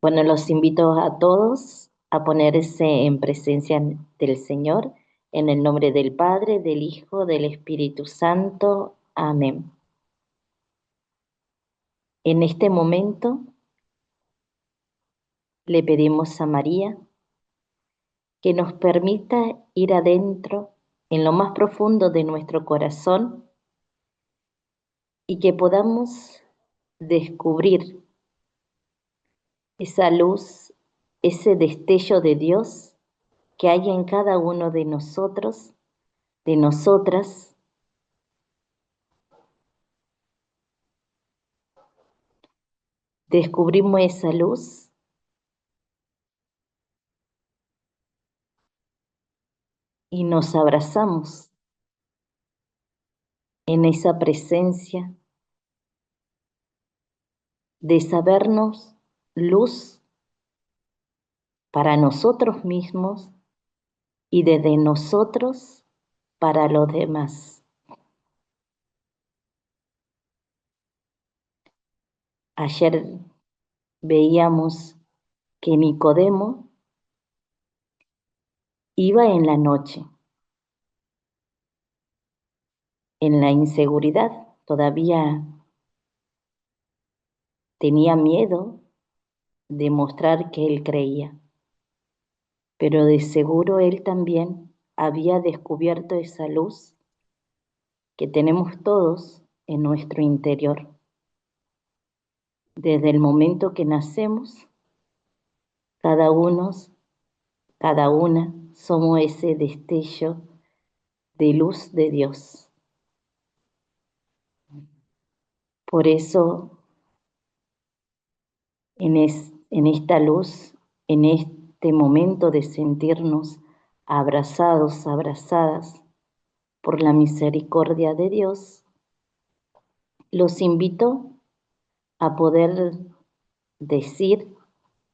Bueno, los invito a todos a ponerse en presencia del Señor, en el nombre del Padre, del Hijo, del Espíritu Santo. Amén. En este momento le pedimos a María que nos permita ir adentro, en lo más profundo de nuestro corazón, y que podamos descubrir esa luz, ese destello de Dios que hay en cada uno de nosotros, de nosotras. Descubrimos esa luz y nos abrazamos en esa presencia de sabernos luz para nosotros mismos y desde nosotros para los demás. Ayer veíamos que Nicodemo iba en la noche, en la inseguridad, todavía tenía miedo de mostrar que él creía, pero de seguro él también había descubierto esa luz que tenemos todos en nuestro interior. Desde el momento que nacemos, cada uno, cada una, somos ese destello de luz de Dios. Por eso, en esta luz, en este momento de sentirnos abrazados, abrazadas por la misericordia de Dios, los invito a poder decir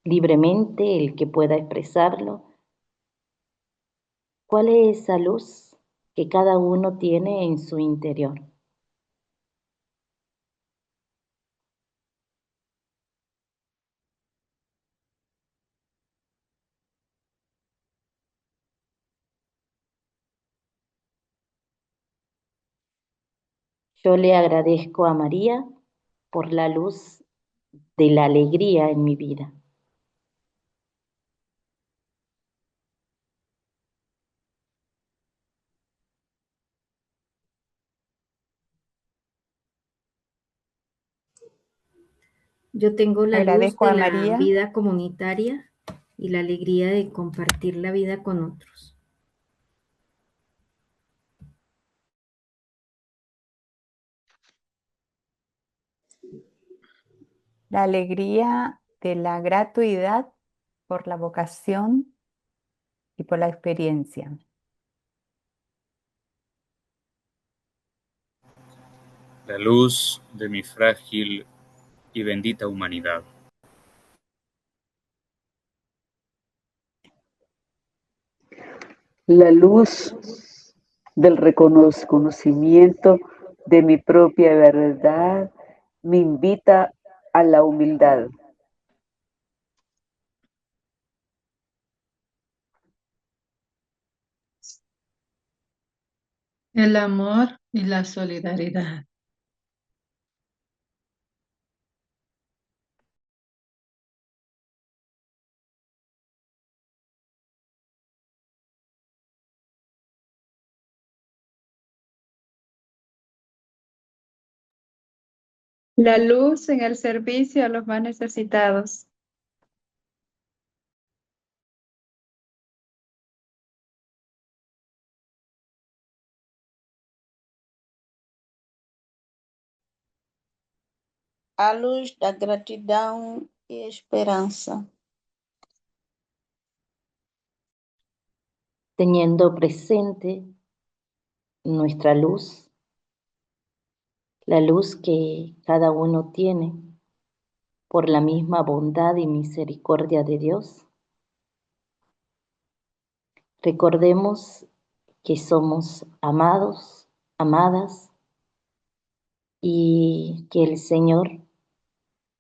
libremente, el que pueda expresarlo, cuál es esa luz que cada uno tiene en su interior. Yo le agradezco a María por la luz de la alegría en mi vida. Yo tengo la luz Agradezco de a la María vida comunitaria y la alegría de compartir la vida con otros. la alegría de la gratuidad por la vocación y por la experiencia. La luz de mi frágil y bendita humanidad. La luz del reconocimiento de mi propia verdad me invita a la humildad. El amor y la solidaridad. La luz en el servicio a los más necesitados. A luz da gratidão e esperança. Teniendo presente nuestra luz, la luz que cada uno tiene por la misma bondad y misericordia de Dios. Recordemos que somos amados, amadas, y que el Señor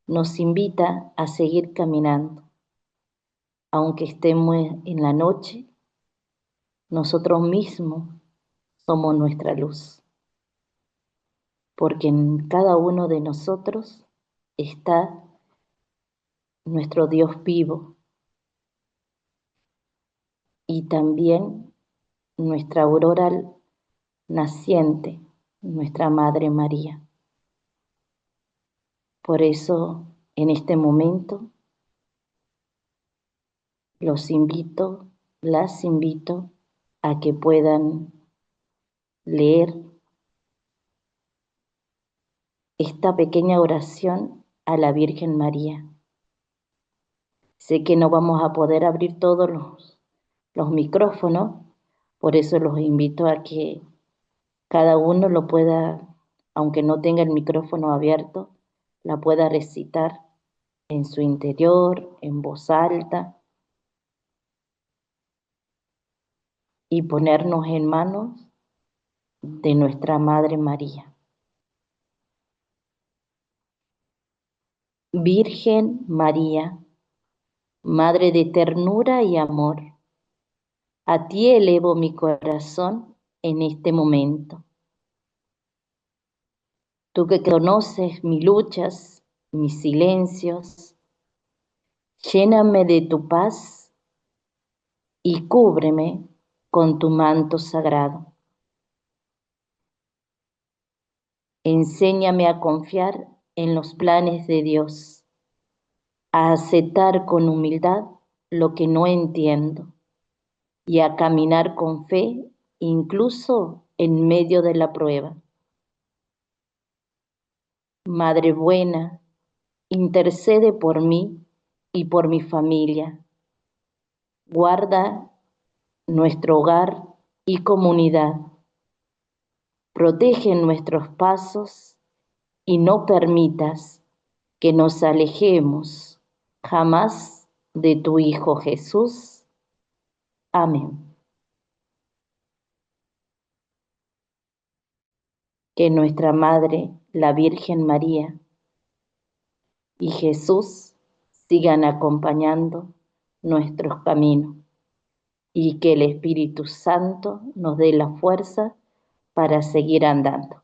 nos invita a seguir caminando. Aunque estemos en la noche, nosotros mismos somos nuestra luz, porque en cada uno de nosotros está nuestro Dios vivo y también nuestra aurora naciente, nuestra Madre María. Por eso, en este momento, los invito, las invito a que puedan leer esta pequeña oración a la Virgen María. Sé que no vamos a poder abrir todos los micrófonos, por eso los invito a que cada uno lo pueda, aunque no tenga el micrófono abierto, la pueda recitar en su interior, en voz alta, y ponernos en manos de nuestra Madre María. Virgen María, Madre de ternura y amor, a ti elevo mi corazón en este momento. Tú que conoces mis luchas, mis silencios, lléname de tu paz y cúbreme con tu manto sagrado. Enséñame a confiar en los planes de Dios, a aceptar con humildad lo que no entiendo y a caminar con fe incluso en medio de la prueba. Madre buena, intercede por mí y por mi familia. Guarda nuestro hogar y comunidad. Protege nuestros pasos y no permitas que nos alejemos jamás de tu Hijo Jesús. Amén. Que nuestra Madre, la Virgen María, y Jesús sigan acompañando nuestros caminos y que el Espíritu Santo nos dé la fuerza para seguir andando.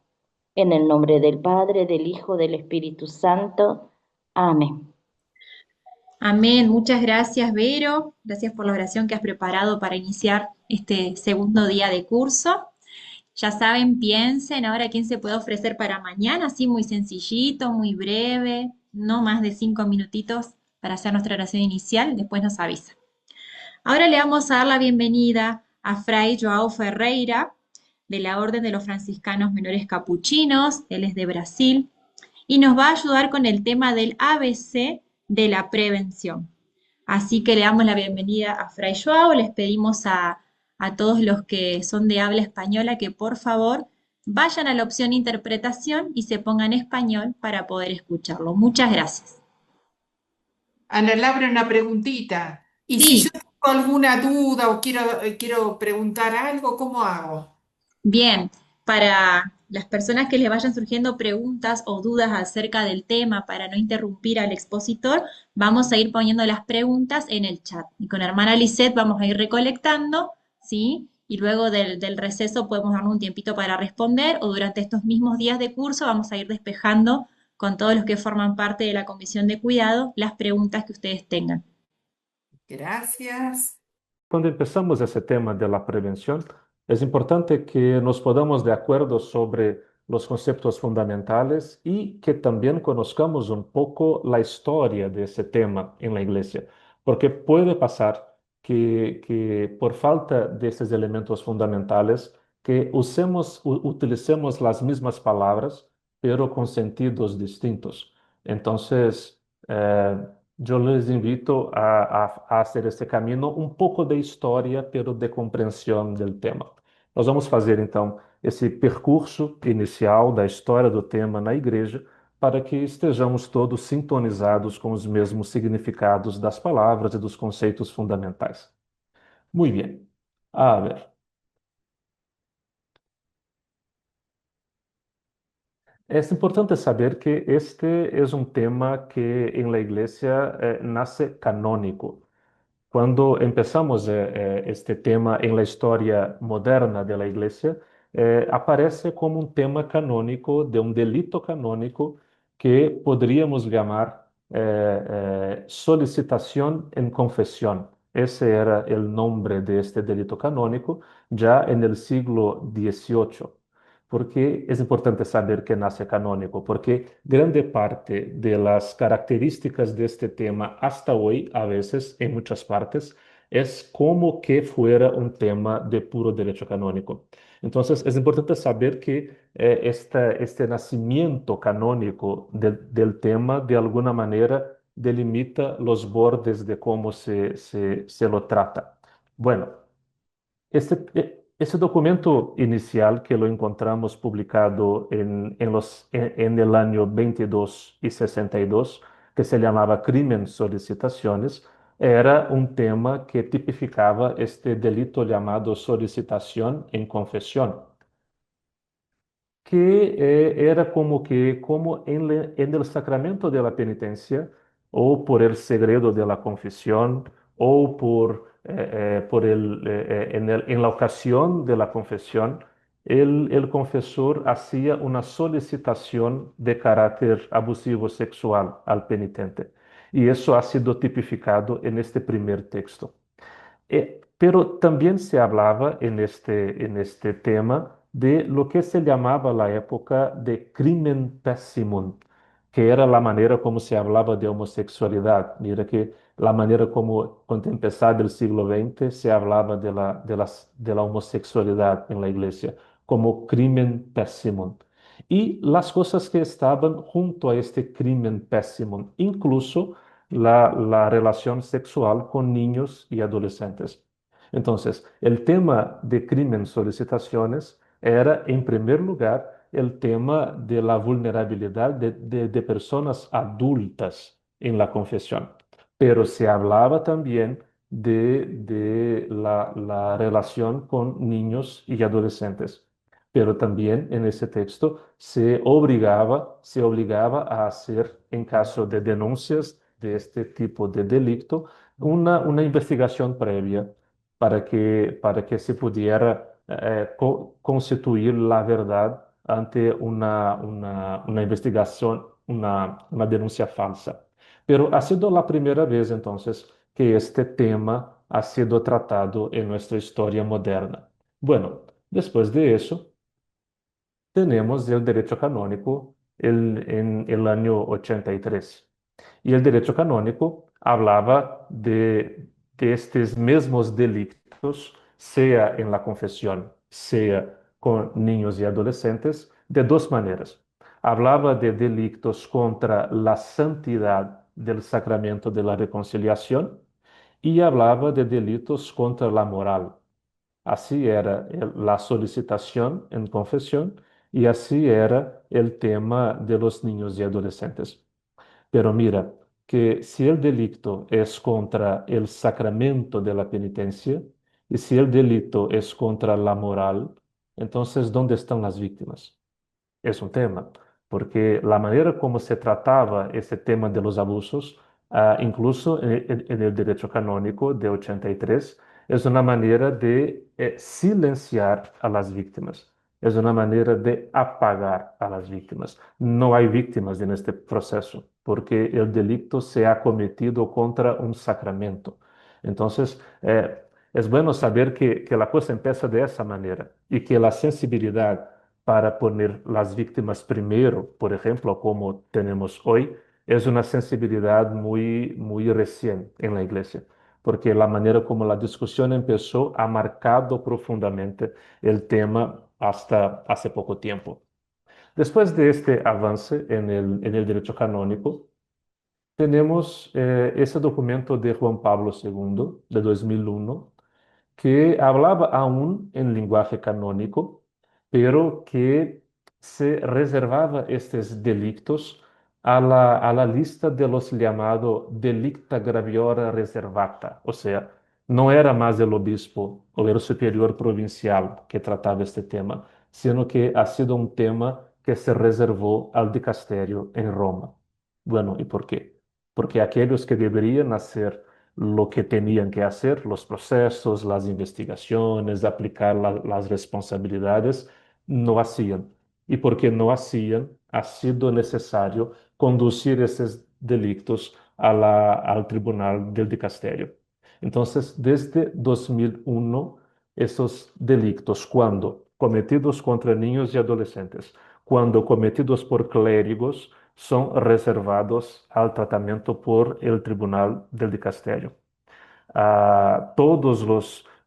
En el nombre del Padre, del Hijo, del Espíritu Santo. Amén. Amén. Muchas gracias, Vero. Gracias por la oración que has preparado para iniciar este segundo día de curso. Ya saben, piensen ahora quién se puede ofrecer para mañana, así muy sencillito, muy breve, no más de 5 minutitos para hacer nuestra oración inicial. Después nos avisa. Ahora le vamos a dar la bienvenida a Fray Joao Ferreira, de la Orden de los Franciscanos Menores Capuchinos. Él es de Brasil y nos va a ayudar con el tema del ABC de la prevención. Así que le damos la bienvenida a Fray Joao. Les pedimos a todos los que son de habla española que por favor vayan a la opción interpretación y se pongan español para poder escucharlo. Muchas gracias. Ana Laura, una preguntita. ¿Y si Sí, yo tengo alguna duda o quiero preguntar algo, cómo hago? bien, para las personas que les vayan surgiendo preguntas o dudas acerca del tema, para no interrumpir al expositor, vamos a ir poniendo las preguntas en el chat. Y con hermana Lisette vamos a ir recolectando, ¿sí? Y luego del receso podemos darnos un tiempito para responder o durante estos mismos días de curso vamos a ir despejando con todos los que forman parte de la comisión de cuidado las preguntas que ustedes tengan. Gracias. Cuando empezamos ese tema de la prevención, es importante que nos podamos de acuerdo sobre los conceptos fundamentales y que también conozcamos un poco la historia de ese tema en la iglesia, porque puede pasar que por falta de esos elementos fundamentales, que utilicemos las mismas palabras, pero con sentidos distintos. Entonces, yo les invito a hacer esse caminho, um pouco de história, pero de compreensão do tema. Nós vamos fazer então esse percurso inicial da história do tema na igreja, para que estejamos todos sintonizados com os mesmos significados das palavras e dos conceitos fundamentais. Muito bem. A ver. Es importante saber que este es un tema que en la iglesia nace canónico. Cuando empezamos este tema en la historia moderna de la Iglesia, aparece como un tema canónico, de un delito canónico que podríamos llamar solicitación en confesión. Ese era el nombre de este delito canónico ya en el siglo XVIII. Porque es importante saber que nace canónico, porque grande parte de las características de este tema hasta hoy, a veces en muchas partes, es como que fuera un tema de puro derecho canónico. Entonces, es importante saber que este nacimiento canónico del tema, de alguna manera, delimita los bordes de cómo se lo trata. Bueno, ese documento inicial que lo encontramos publicado en el año 22 y 62, que se llamaba Crimen Solicitaciones, era un tema que tipificaba este delito llamado solicitación en confesión que era como que, como en el sacramento de la penitencia, o por el segredo de la confesión, o en la ocasión de la confesión, el confesor hacía una solicitación de carácter abusivo sexual al penitente. Y eso ha sido tipificado en este primer texto. Pero también se hablaba en este tema de lo que se llamaba la época de crimen pésimo, que era la manera como se hablaba de homosexualidad. Mira que la manera como, cuando empezaba el siglo XX, se hablaba de la homosexualidad en la iglesia como crimen pésimo. Y las cosas que estaban junto a este crimen pésimo, incluso la relación sexual con niños y adolescentes. Entonces, el tema de crimen solicitaciones era, en primer lugar, el tema de la vulnerabilidad de personas adultas en la confesión. Pero se hablaba también de la relación con niños y adolescentes. Pero también en ese texto se obligaba a hacer, en caso de denuncias de este tipo de delito, una investigación previa para que se pudiera constituir la verdad ante una investigación, una denuncia falsa. Pero ha sido la primera vez entonces que este tema ha sido tratado en nuestra historia moderna. Bueno, después de eso, tenemos el derecho canónico en el año 83. Y el derecho canónico hablaba de estos mismos delitos, sea en la confesión, sea con niños y adolescentes, de dos maneras. Hablaba de delitos contra la santidad del sacramento de la reconciliación y hablaba de delitos contra la moral. Así era la solicitación en confesión y así era el tema de los niños y adolescentes. Pero mira, que si el delito es contra el sacramento de la penitencia y si el delito es contra la moral, entonces, ¿dónde están las víctimas? Es un tema, porque la manera como se trataba ese tema de los abusos, incluso en el derecho canónico de 83, es una manera de silenciar a las víctimas, es una manera de apagar a las víctimas. No hay víctimas en este proceso, porque el delito se ha cometido contra un sacramento. Entonces, es bueno saber que la cosa empieza de esa manera y que la sensibilidad para poner las víctimas primero, por ejemplo, como tenemos hoy, es una sensibilidad muy, muy recién en la iglesia, porque la manera como la discusión empezó ha marcado profundamente el tema hasta hace poco tiempo. Después de este avance en el derecho canónico, tenemos ese documento de Juan Pablo II, de 2001, que hablaba aún en lenguaje canónico, pero que se reservaba estos delitos a la lista de los llamados delicta graviora reservata, o sea, no era más el obispo o el superior provincial que trataba este tema, sino que ha sido un tema que se reservó al dicasterio en Roma. Bueno, ¿y por qué? Porque aquellos que deberían hacer lo que tenían que hacer, los procesos, las investigaciones, aplicar las responsabilidades, no hacían. Y porque no hacían, ha sido necesario conducir esos delitos al tribunal del dicasterio. Entonces, desde 2001, esos delitos, cuando cometidos contra niños y adolescentes, cuando cometidos por clérigos, son reservados al tratamiento por el tribunal del dicasterio. Todos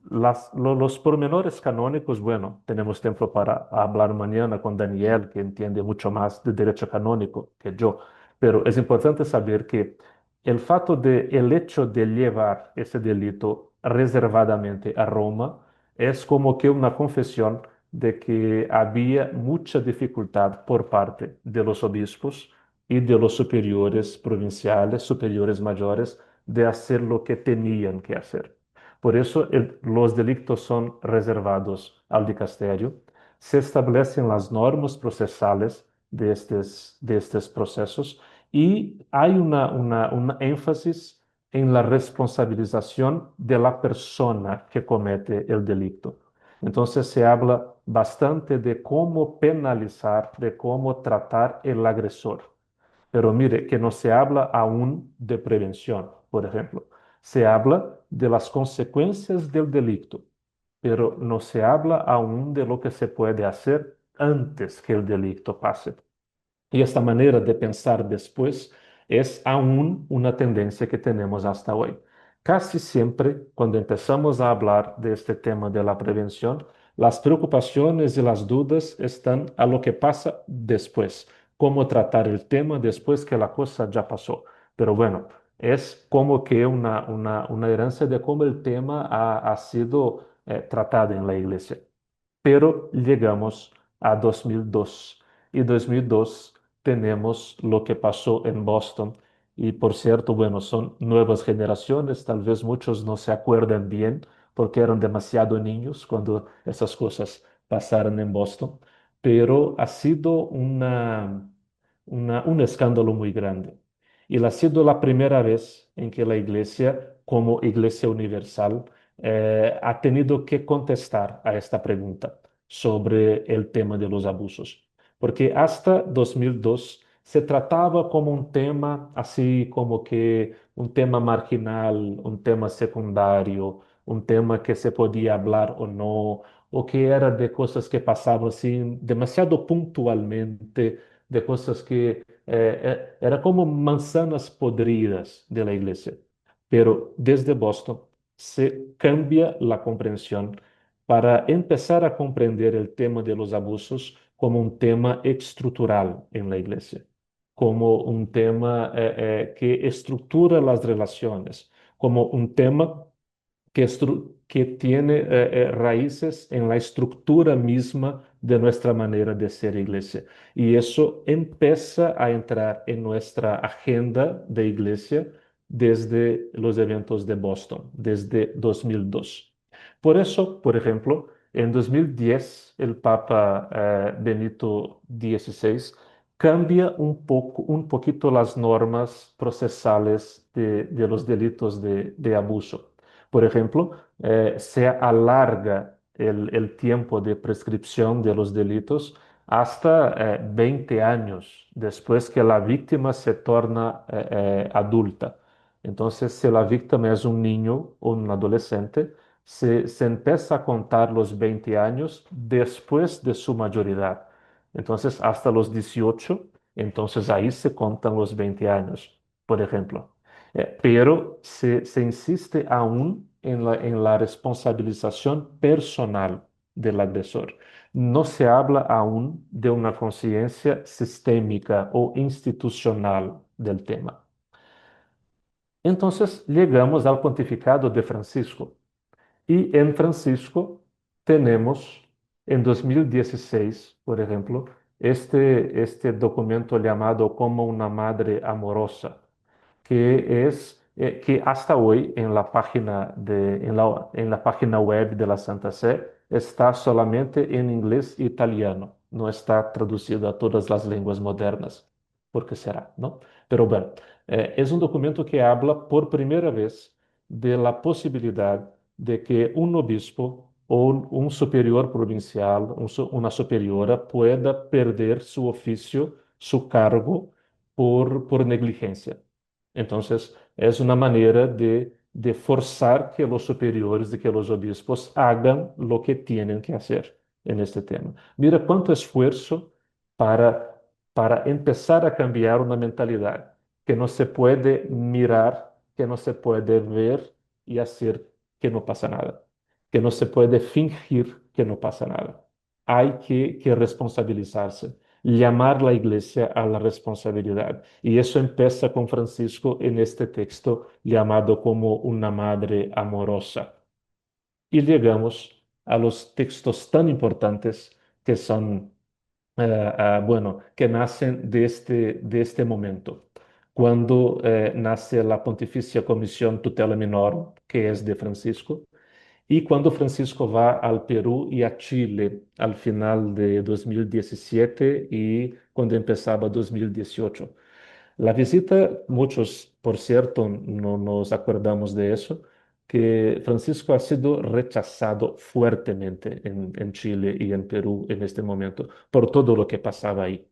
los pormenores canónicos, bueno, tenemos tiempo para hablar mañana con Daniel, que entiende mucho más de derecho canónico que yo, pero es importante saber que el hecho de llevar ese delito reservadamente a Roma es como que una confesión de que había mucha dificultad por parte de los obispos y de los superiores provinciales, superiores mayores, de hacer lo que tenían que hacer. Por eso los delitos son reservados al dicasterio. Se establecen las normas procesales de estos procesos y hay un énfasis en la responsabilización de la persona que comete el delito. Entonces se habla bastante de cómo penalizar, de cómo tratar el agresor. Pero mire, que no se habla aún de prevención, por ejemplo. Se habla de las consecuencias del delito, pero no se habla aún de lo que se puede hacer antes que el delito pase. Y esta manera de pensar después es aún una tendencia que tenemos hasta hoy. Casi siempre, cuando empezamos a hablar de este tema de la prevención, las preocupaciones y las dudas están a lo que pasa después, cómo tratar el tema después que la cosa ya pasó. Pero bueno, es como que una herencia de cómo el tema ha sido tratado en la iglesia. Pero llegamos a 2002 y 2002 tenemos lo que pasó en Boston. Y por cierto, bueno, son nuevas generaciones, tal vez muchos no se acuerdan bien porque eran demasiado niños cuando esas cosas pasaron en Boston, pero ha sido un escándalo muy grande. Y ha sido la primera vez en que la Iglesia, como Iglesia Universal, ha tenido que contestar a esta pregunta sobre el tema de los abusos. Porque hasta 2002 se trataba como un tema así como que un tema marginal, un tema secundario, un tema que se podía hablar o no, o que era de cosas que pasaban así demasiado puntualmente, de cosas que era como manzanas podridas de la iglesia. Pero desde Boston se cambia la comprensión para empezar a comprender el tema de los abusos como un tema estructural en la iglesia, como un tema que estructura las relaciones, como un tema que tiene raíces en la estructura misma de nuestra manera de ser iglesia. Y eso empieza a entrar en nuestra agenda de iglesia desde los eventos de Boston, desde 2002. Por eso, por ejemplo, en 2010, el Papa Benito XVI cambia un poquito las normas procesales de los delitos de abuso. Por ejemplo, se alarga el tiempo de prescripción de los delitos hasta 20 años después que la víctima se torna adulta. Entonces, si la víctima es un niño o un adolescente, se empieza a contar los 20 años después de su mayoría. Entonces, hasta los 18, entonces ahí se contan los 20 años, por ejemplo. Pero se insiste aún en la responsabilización personal del agresor. No se habla aún de una conciencia sistémica o institucional del tema. Entonces llegamos al pontificado de Francisco. Y en Francisco tenemos en 2016, por ejemplo, este documento llamado Como una madre amorosa, que hasta hoy en la página en la página web de la Santa Sé está solamente en inglés e italiano. no está traducido a todas las lenguas modernas. ¿Por qué será, no? Pero bueno, es un documento que habla por primera vez de la posibilidad de que un obispo o un superior provincial, una superiora, pueda perder su oficio, su cargo, por negligencia. Entonces, es una manera de forzar que los superiores y que los obispos hagan lo que tienen que hacer en este tema. Mira cuánto esfuerzo para empezar a cambiar una mentalidad que no se puede mirar, que no se puede ver y hacer que no pasa nada, que no se puede fingir que no pasa nada. Hay que responsabilizarse, llamar a la iglesia a la responsabilidad. Y eso empieza con Francisco en este texto llamado como una madre amorosa. Y llegamos a los textos tan importantes que son, bueno, que nacen de este momento. Cuando nace la Pontificia Comisión Tutela Minor, que es de Francisco, y cuando Francisco va al Perú y a Chile al final de 2017 y cuando empezaba 2018. La visita, muchos, por cierto, no nos acordamos de eso, que Francisco ha sido rechazado fuertemente en Chile y en Perú en este momento por todo lo que pasaba ahí.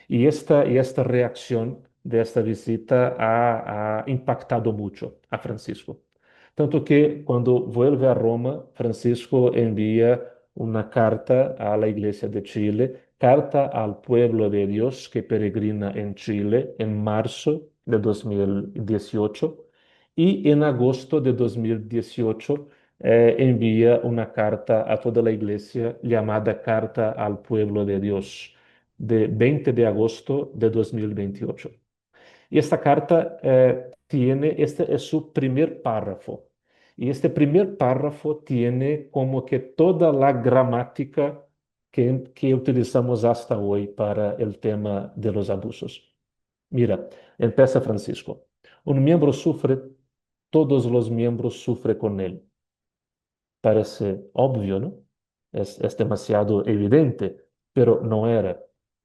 Y esta reacción de esta visita ha impactado mucho a Francisco. Tanto que cuando vuelve a Roma, Francisco envía una carta a la Iglesia de Chile, carta al pueblo de Dios que peregrina en Chile en marzo de 2018 y en agosto de 2018 envía una carta a toda la Iglesia llamada Carta al Pueblo de Dios de 20 de agosto de 2028. Y esta carta este es su primer párrafo. Y este primer párrafo tiene como que toda la gramática que utilizamos hasta hoy para el tema de los abusos. Mira, empieza Francisco. Un miembro sufre, todos los miembros sufren con él. Parece obvio, ¿no? Es demasiado evidente, pero no era.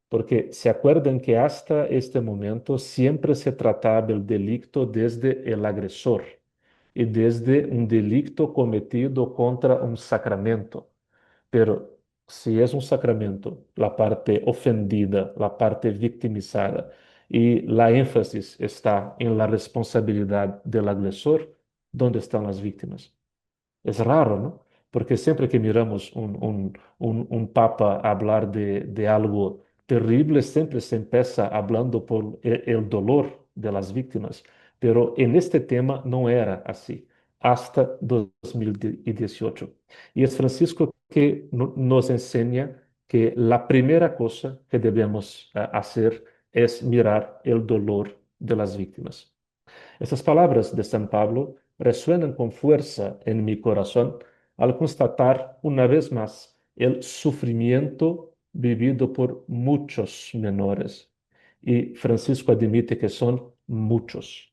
Porque se acuerdan que hasta este momento siempre se trataba el delito desde el agresor y desde un delito cometido contra un sacramento. Pero si es un sacramento, la parte ofendida, la parte victimizada, y la énfasis está en la responsabilidad del agresor, ¿dónde están las víctimas? Es raro, ¿no? Porque siempre que miramos un papa hablar de algo terrible, siempre se empieza hablando por el dolor de las víctimas. Pero en este tema no era así, hasta 2018. Y es Francisco que nos enseña que la primera cosa que debemos hacer es mirar el dolor de las víctimas. Estas palabras de San Pablo resuenan con fuerza en mi corazón al constatar una vez más el sufrimiento vivido por muchos menores. Y Francisco admite que son muchos.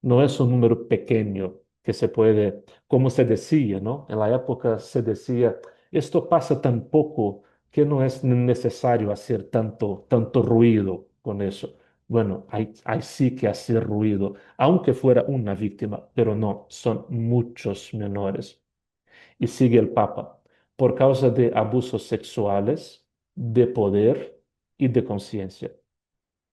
No es un número pequeño que se puede, como se decía, ¿no? En la época se decía, esto pasa tan poco que no es necesario hacer tanto ruido con eso. Bueno, hay sí que hacer ruido, aunque fuera una víctima, pero no, son muchos menores. Y sigue el Papa, por causa de abusos sexuales, de poder y de conciencia.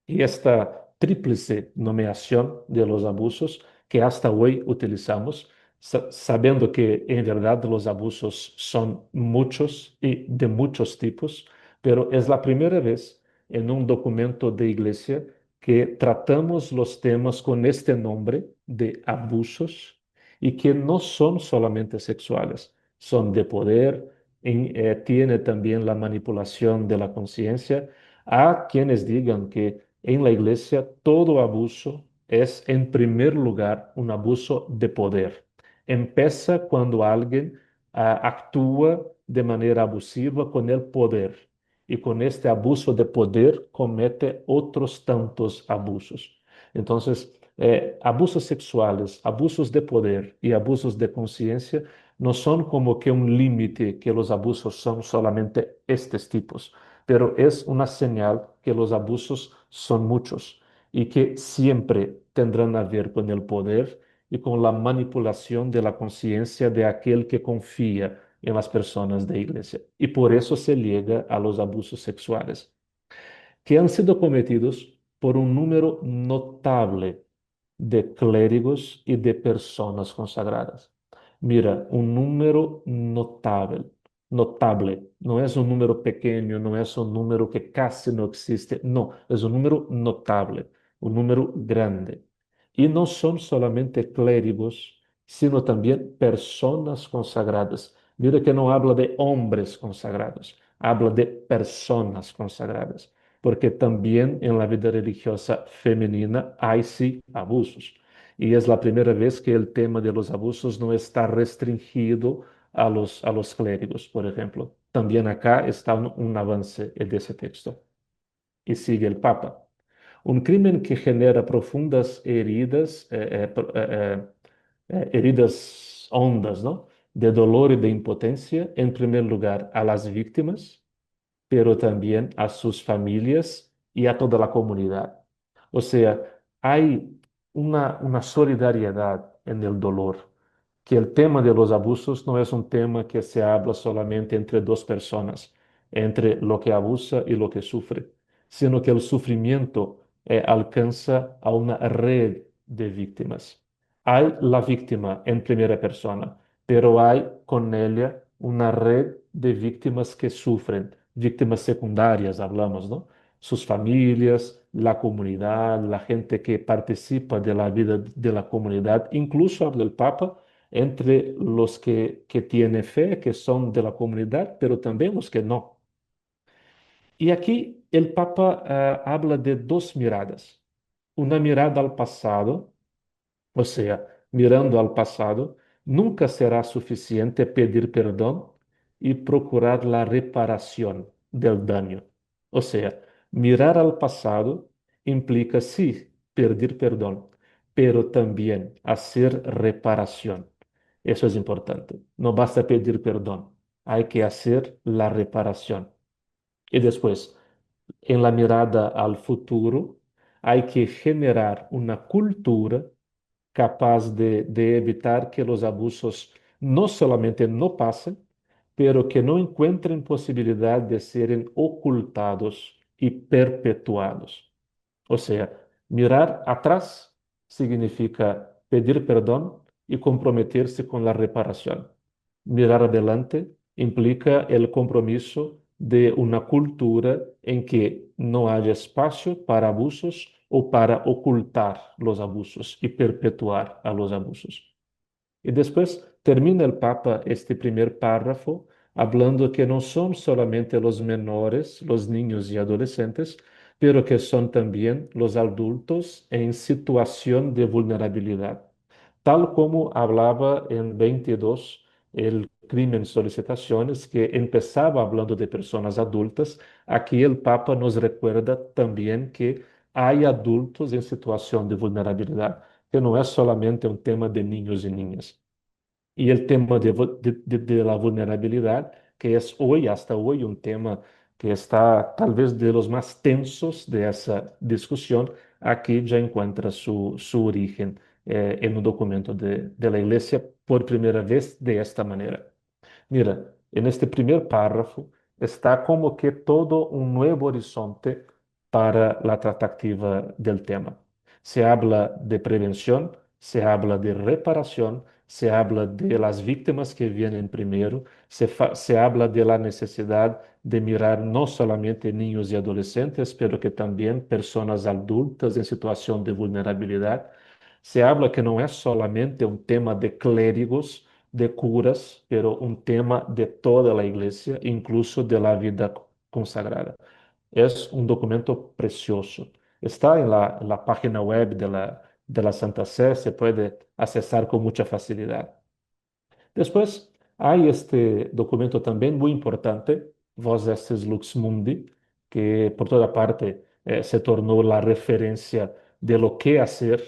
Y esta tríplice nomeación de los abusos que hasta hoy utilizamos, sabiendo que en verdad los abusos son muchos y de muchos tipos, pero es la primera vez en un documento de iglesia que tratamos los temas con este nombre de abusos y que no son solamente sexuales, son de poder, tiene también la manipulación de la conciencia. A quienes digan que en la iglesia todo abuso es en primer lugar un abuso de poder. Empieza cuando alguien actúa de manera abusiva con el poder y con este abuso de poder comete otros tantos abusos. Entonces, abusos sexuales, abusos de poder y abusos de conciencia no son como que un límite que los abusos son solamente estos tipos. pero es una señal que los abusos son muchos y que siempre tendrán a ver con el poder y con la manipulación de la conciencia de aquel que confía en las personas de iglesia. Y por eso se llega a los abusos sexuales, que han sido cometidos por un número notable de clérigos y de personas consagradas. Mira, un número notable, no es un número pequeño, no es un número que casi no existe, no, es un número notable, un número grande. Y no son solamente clérigos, sino también personas consagradas. Mira que no habla de hombres consagrados, habla de personas consagradas, porque también en la vida religiosa femenina hay sí abusos. Y es la primera vez que el tema de los abusos no está restringido a los clérigos, por ejemplo. También acá está un avance de ese texto. Y sigue el Papa. Un crimen que genera profundas heridas, heridas hondas, ¿no? De dolor y de impotencia, en primer lugar, a las víctimas, pero también a sus familias y a toda la comunidad. O sea, hay una solidaridad en el dolor, que el tema de los abusos no es un tema que se habla solamente entre dos personas, entre lo que abusa y lo que sufre, sino que el sufrimiento alcanza a una red de víctimas. Hay la víctima en primera persona, pero hay con ella una red de víctimas que sufren, víctimas secundarias, hablamos, ¿no? Sus familias, la comunidad, la gente que participa de la vida de la comunidad, incluso habla el Papa entre los que tienen fe, que son de la comunidad, pero también los que no. Y aquí el Papa habla de dos miradas. Una mirada al pasado, o sea, mirando al pasado, nunca será suficiente pedir perdón y procurar la reparación del daño. O sea, mirar al pasado implica sí pedir perdón, pero también hacer reparación. Eso es importante. No basta pedir perdón, hay que hacer la reparación. Y después, en la mirada al futuro, hay que generar una cultura capaz de evitar que los abusos no solamente no pasen, pero que no encuentren posibilidad de ser ocultados y perpetuados. O sea, mirar atrás significa pedir perdón y comprometerse con la reparación. Mirar adelante implica el compromiso de una cultura en que no haya espacio para abusos o para ocultar los abusos y perpetuar a los abusos. Y después termina el Papa este primer párrafo hablando que no son solamente los menores, los niños y adolescentes, pero que son también los adultos en situación de vulnerabilidad. Tal como hablaba en 22 el crimen solicitaciones, que empezaba hablando de personas adultas, aquí el Papa nos recuerda también que hay adultos en situación de vulnerabilidad, que no es solamente un tema de niños y niñas. Y el tema de la vulnerabilidad, que es hoy, hasta hoy, un tema que está tal vez de los más tensos de esa discusión, aquí ya encuentra su origen en un documento de la Iglesia por primera vez de esta manera. Mira, en este primer párrafo está como que todo un nuevo horizonte para la tratativa del tema. Se habla de prevención, se habla de reparación, se habla de las víctimas que vienen primero, se habla de la necesidad de mirar no solamente niños y adolescentes, pero que también personas adultas en situación de vulnerabilidad. Se habla que no es solamente un tema de clérigos, de curas, pero un tema de toda la iglesia, incluso de la vida consagrada. Es un documento precioso. Está en la página web de la Santa Sé, se puede accesar con mucha facilidad. Después hay este documento también muy importante, Vos Estes Lux Mundi, que por toda parte se tornó la referencia de lo que hacer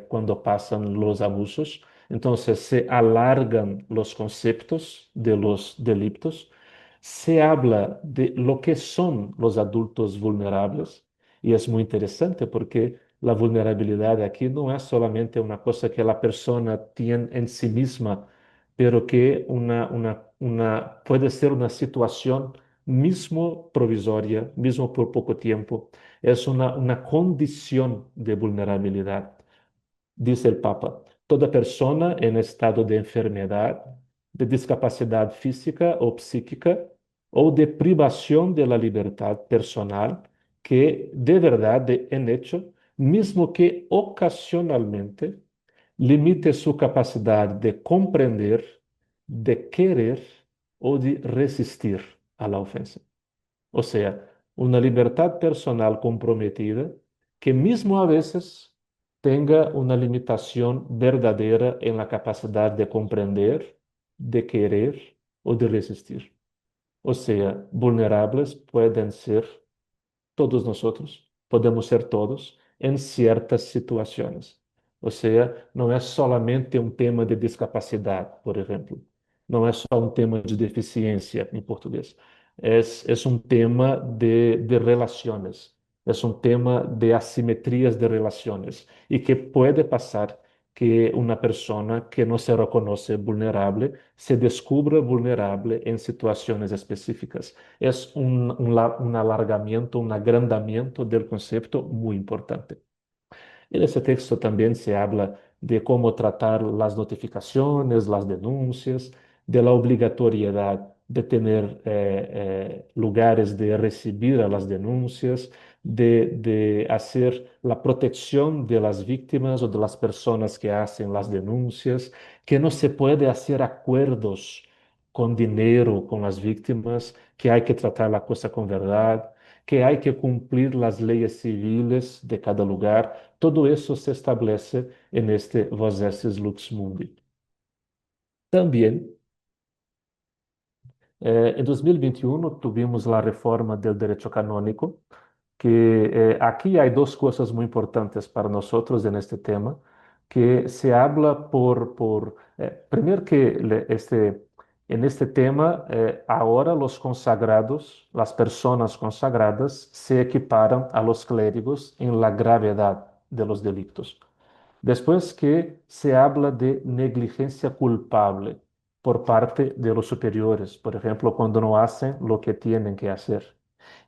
cuando pasan los abusos. Entonces se alargan los conceptos de los delitos, se habla de lo que son los adultos vulnerables y es muy interesante porque la vulnerabilidad aquí no es solamente una cosa que la persona tiene en sí misma, pero que puede ser una situación mismo provisoria, mismo por poco tiempo. Es una condición de vulnerabilidad. Dice el Papa, toda persona en estado de enfermedad, de discapacidad física o psíquica o de privación de la libertad personal, que de verdad, en hecho, mismo que ocasionalmente, limite su capacidad de comprender, de querer o de resistir a la ofensa. O sea, una libertad personal comprometida que mismo a veces tenga una limitación verdadera en la capacidad de comprender, de querer o de resistir. O sea, vulnerables pueden ser todos nosotros, podemos ser todos en ciertas situaciones. O sea, no es solamente un tema de discapacidad, por ejemplo. No es só un tema de deficiencia en portugués. Es un tema de relaciones. Es un tema de asimetrías de relaciones. Y que puede pasar que una persona que no se reconoce vulnerable se descubra vulnerable en situaciones específicas. Es un alargamiento, un agrandamiento del concepto muy importante. En ese texto también se habla de cómo tratar las notificaciones, las denuncias, de la obligatoriedad de tener lugares de recibir a las denuncias, de hacer la protección de las víctimas o de las personas que hacen las denuncias, que no se puede hacer acuerdos con dinero con las víctimas, que hay que tratar la cosa con verdad, que hay que cumplir las leyes civiles de cada lugar. Todo eso se establece en este Vos esses Lux Mundi. También, en 2021 tuvimos la reforma del derecho canónico, que aquí hay dos cosas muy importantes para nosotros en este tema, que se habla primero que en este tema, ahora los consagrados, las personas consagradas, se equiparan a los clérigos en la gravedad de los delitos. Después que se habla de negligencia culpable por parte de los superiores, por ejemplo, cuando no hacen lo que tienen que hacer.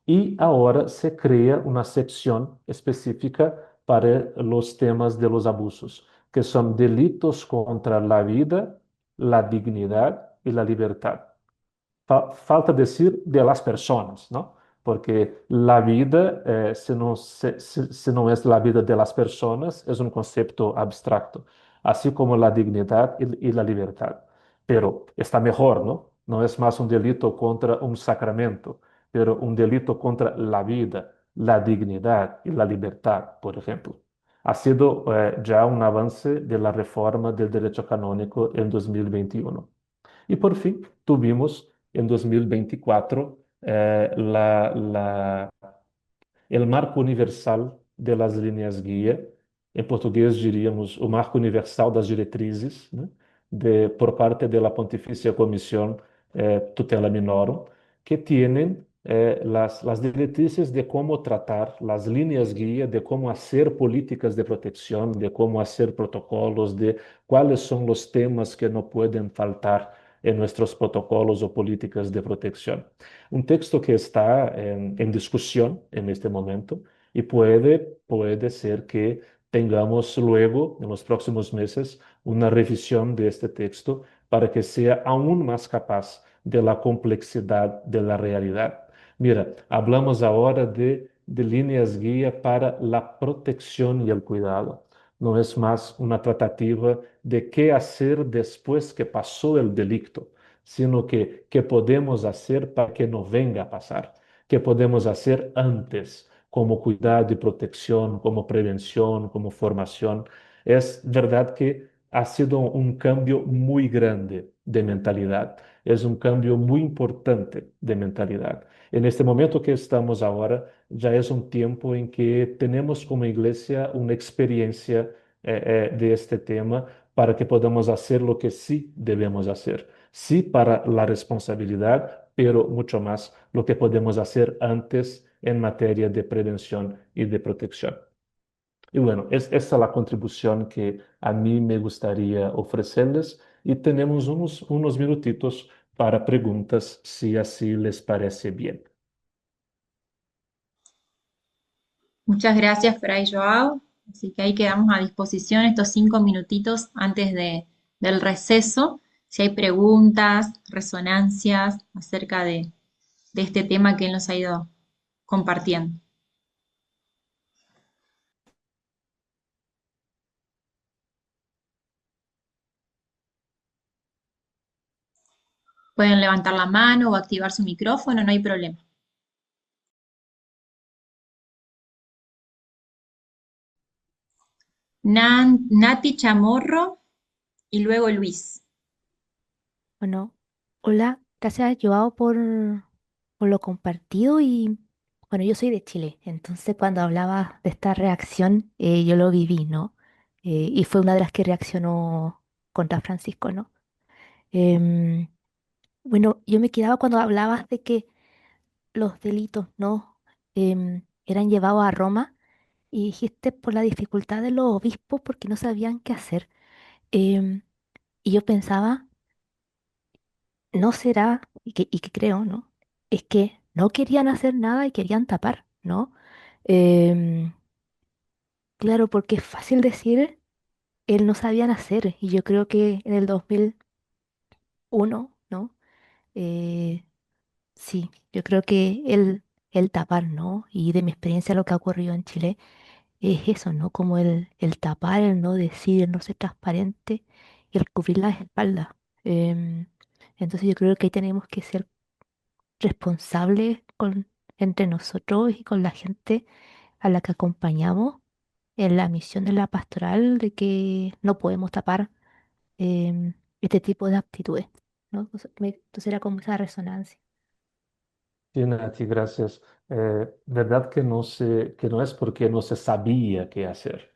Y ahora se crea una sección específica para los temas de los abusos, que son delitos contra la vida, la dignidad y la libertad. Falta decir de las personas, ¿no? Porque la vida, si no es la vida de las personas, es un concepto abstracto, así como la dignidad y la libertad. Pero está mejor, ¿no? No es más un delito contra un sacramento, pero un delito contra la vida, la dignidad y la libertad, por ejemplo. Ha sido ya un avance de la reforma del derecho canónico en 2021. Y por fin tuvimos en 2024 el marco universal de las líneas guía. En portugués diríamos o marco universal das diretrizes, né? Por parte de la Pontificia Comisión Tutela Minorum, que tienen las directrices de cómo tratar, las líneas guía de cómo hacer políticas de protección, de cómo hacer protocolos, de cuáles son los temas que no pueden faltar en nuestros protocolos o políticas de protección. Un texto que está en discusión en este momento y puede ser que tengamos luego, en los próximos meses, una revisión de este texto para que sea aún más capaz de la complejidad de la realidad. Mira, hablamos ahora de líneas guía para la protección y el cuidado. No es más una tratativa de qué hacer después que pasó el delito, sino que qué podemos hacer para que no venga a pasar, qué podemos hacer antes, como cuidado y protección, como prevención, como formación. Es verdad que ha sido un cambio muy grande de mentalidad, es un cambio muy importante de mentalidad. En este momento que estamos ahora, ya es un tiempo en que tenemos como iglesia una experiencia de este tema para que podamos hacer lo que sí debemos hacer. Sí para la responsabilidad, pero mucho más lo que podemos hacer antes en materia de prevención y de protección. Y bueno, esta es la contribución que a mí me gustaría ofrecerles y tenemos unos minutitos para preguntas, si así les parece bien. Muchas gracias, Fray Joao. Así que ahí quedamos a disposición estos 5 minutitos antes del receso. Si hay preguntas, resonancias acerca de este tema que él nos ha ido compartiendo. Pueden levantar la mano o activar su micrófono, no hay problema. Nati Chamorro y luego Luis. Bueno, hola, gracias Joao por lo compartido y bueno, yo soy de Chile, entonces cuando hablaba de esta reacción yo lo viví, ¿no? Y fue una de las que reaccionó contra Francisco, ¿no? Em, bueno, yo me quedaba cuando hablabas de que los delitos, ¿no? Eran llevados a Roma y dijiste por la dificultad de los obispos porque no sabían qué hacer. Em, y yo pensaba no será, y que creo, ¿no? Es que no querían hacer nada y querían tapar, ¿no? Em, claro, porque es fácil decir, él no sabían hacer, y yo creo que en el 2001, ¿no? Eh, sí, yo creo que el tapar, ¿no? Y de mi experiencia lo que ha ocurrido en Chile es eso, ¿no? Como el tapar, el no decir, el no ser transparente y el cubrir las espaldas. Em, entonces yo creo que ahí tenemos que ser responsables entre nosotros y con la gente a la que acompañamos en la misión de la pastoral de que no podemos tapar este tipo de actitudes, ¿no? Entonces era como esa resonancia. Sí, Nati, gracias. Verdad que no es porque no se sabía qué hacer,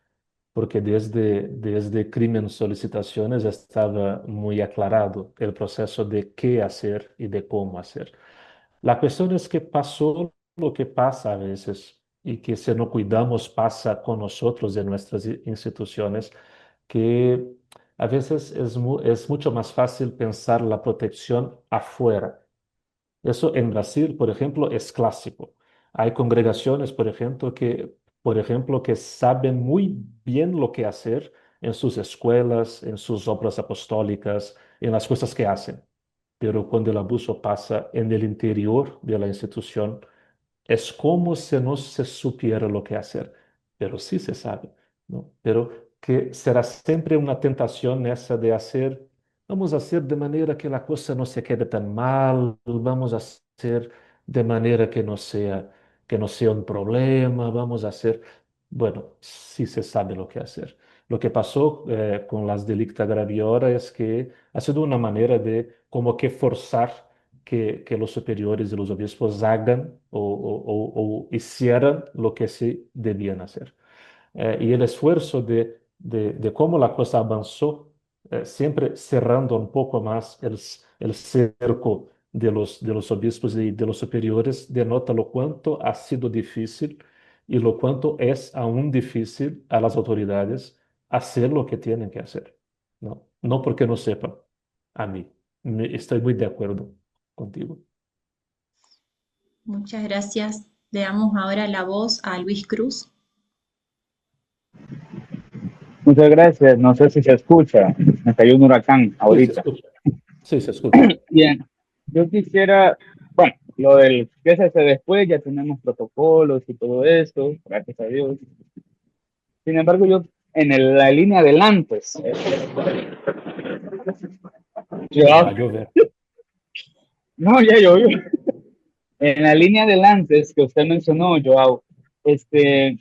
porque desde crimen solicitaciones estaba muy aclarado el proceso de qué hacer y de cómo hacer. La cuestión es que pasó lo que pasa a veces y que si no cuidamos pasa con nosotros en nuestras instituciones, que a veces es mucho más fácil pensar la protección afuera. Eso en Brasil, por ejemplo, es clásico. Hay congregaciones, por ejemplo, que saben muy bien lo que hacer en sus escuelas, en sus obras apostólicas, en las cosas que hacen. Pero cuando el abuso pasa en el interior de la institución, es como si no se supiera lo que hacer, pero sí se sabe, ¿no? Pero que será siempre una tentación esa de hacer, vamos a hacer de manera que la cosa no se quede tan mal, vamos a hacer de manera que no sea un problema, vamos a hacer, bueno, sí se sabe lo que hacer. Lo que pasó con las delicta graviora es que ha sido una manera de como que forzar que los superiores y los obispos hagan o hicieran lo que se debían hacer. Y el esfuerzo de cómo la cosa avanzó, siempre cerrando un poco más el cerco de los obispos y de los superiores, denota lo cuánto ha sido difícil y lo cuánto es aún difícil a las autoridades hacer lo que tienen que hacer. No, no porque no sepan, a mí. Estoy muy de acuerdo contigo. Muchas gracias. Le damos ahora la voz a Luis Cruz. Muchas gracias. No sé si se escucha. Me cayó un huracán Sí, se ahorita. escucha. Sí, se escucha. Bien. Yo quisiera, bueno, lo del qué se hace después, ya tenemos protocolos y todo eso, gracias a Dios. Sin embargo, yo la línea del antes, yo, Va a llover. no, ya llovió. En la línea del antes que usted mencionó, Joao, ¿qué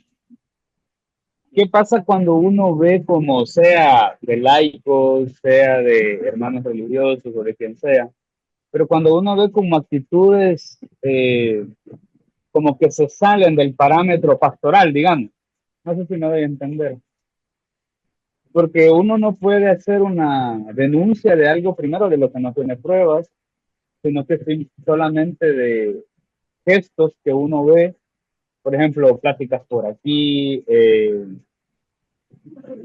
pasa cuando uno ve como sea de laicos, sea de hermanos religiosos o de quien sea? Pero cuando uno ve como actitudes como que se salen del parámetro pastoral, digamos, no sé si me doy a entender, porque uno no puede hacer una denuncia de algo primero de lo que no tiene pruebas, sino que solamente de gestos que uno ve, por ejemplo, pláticas por aquí,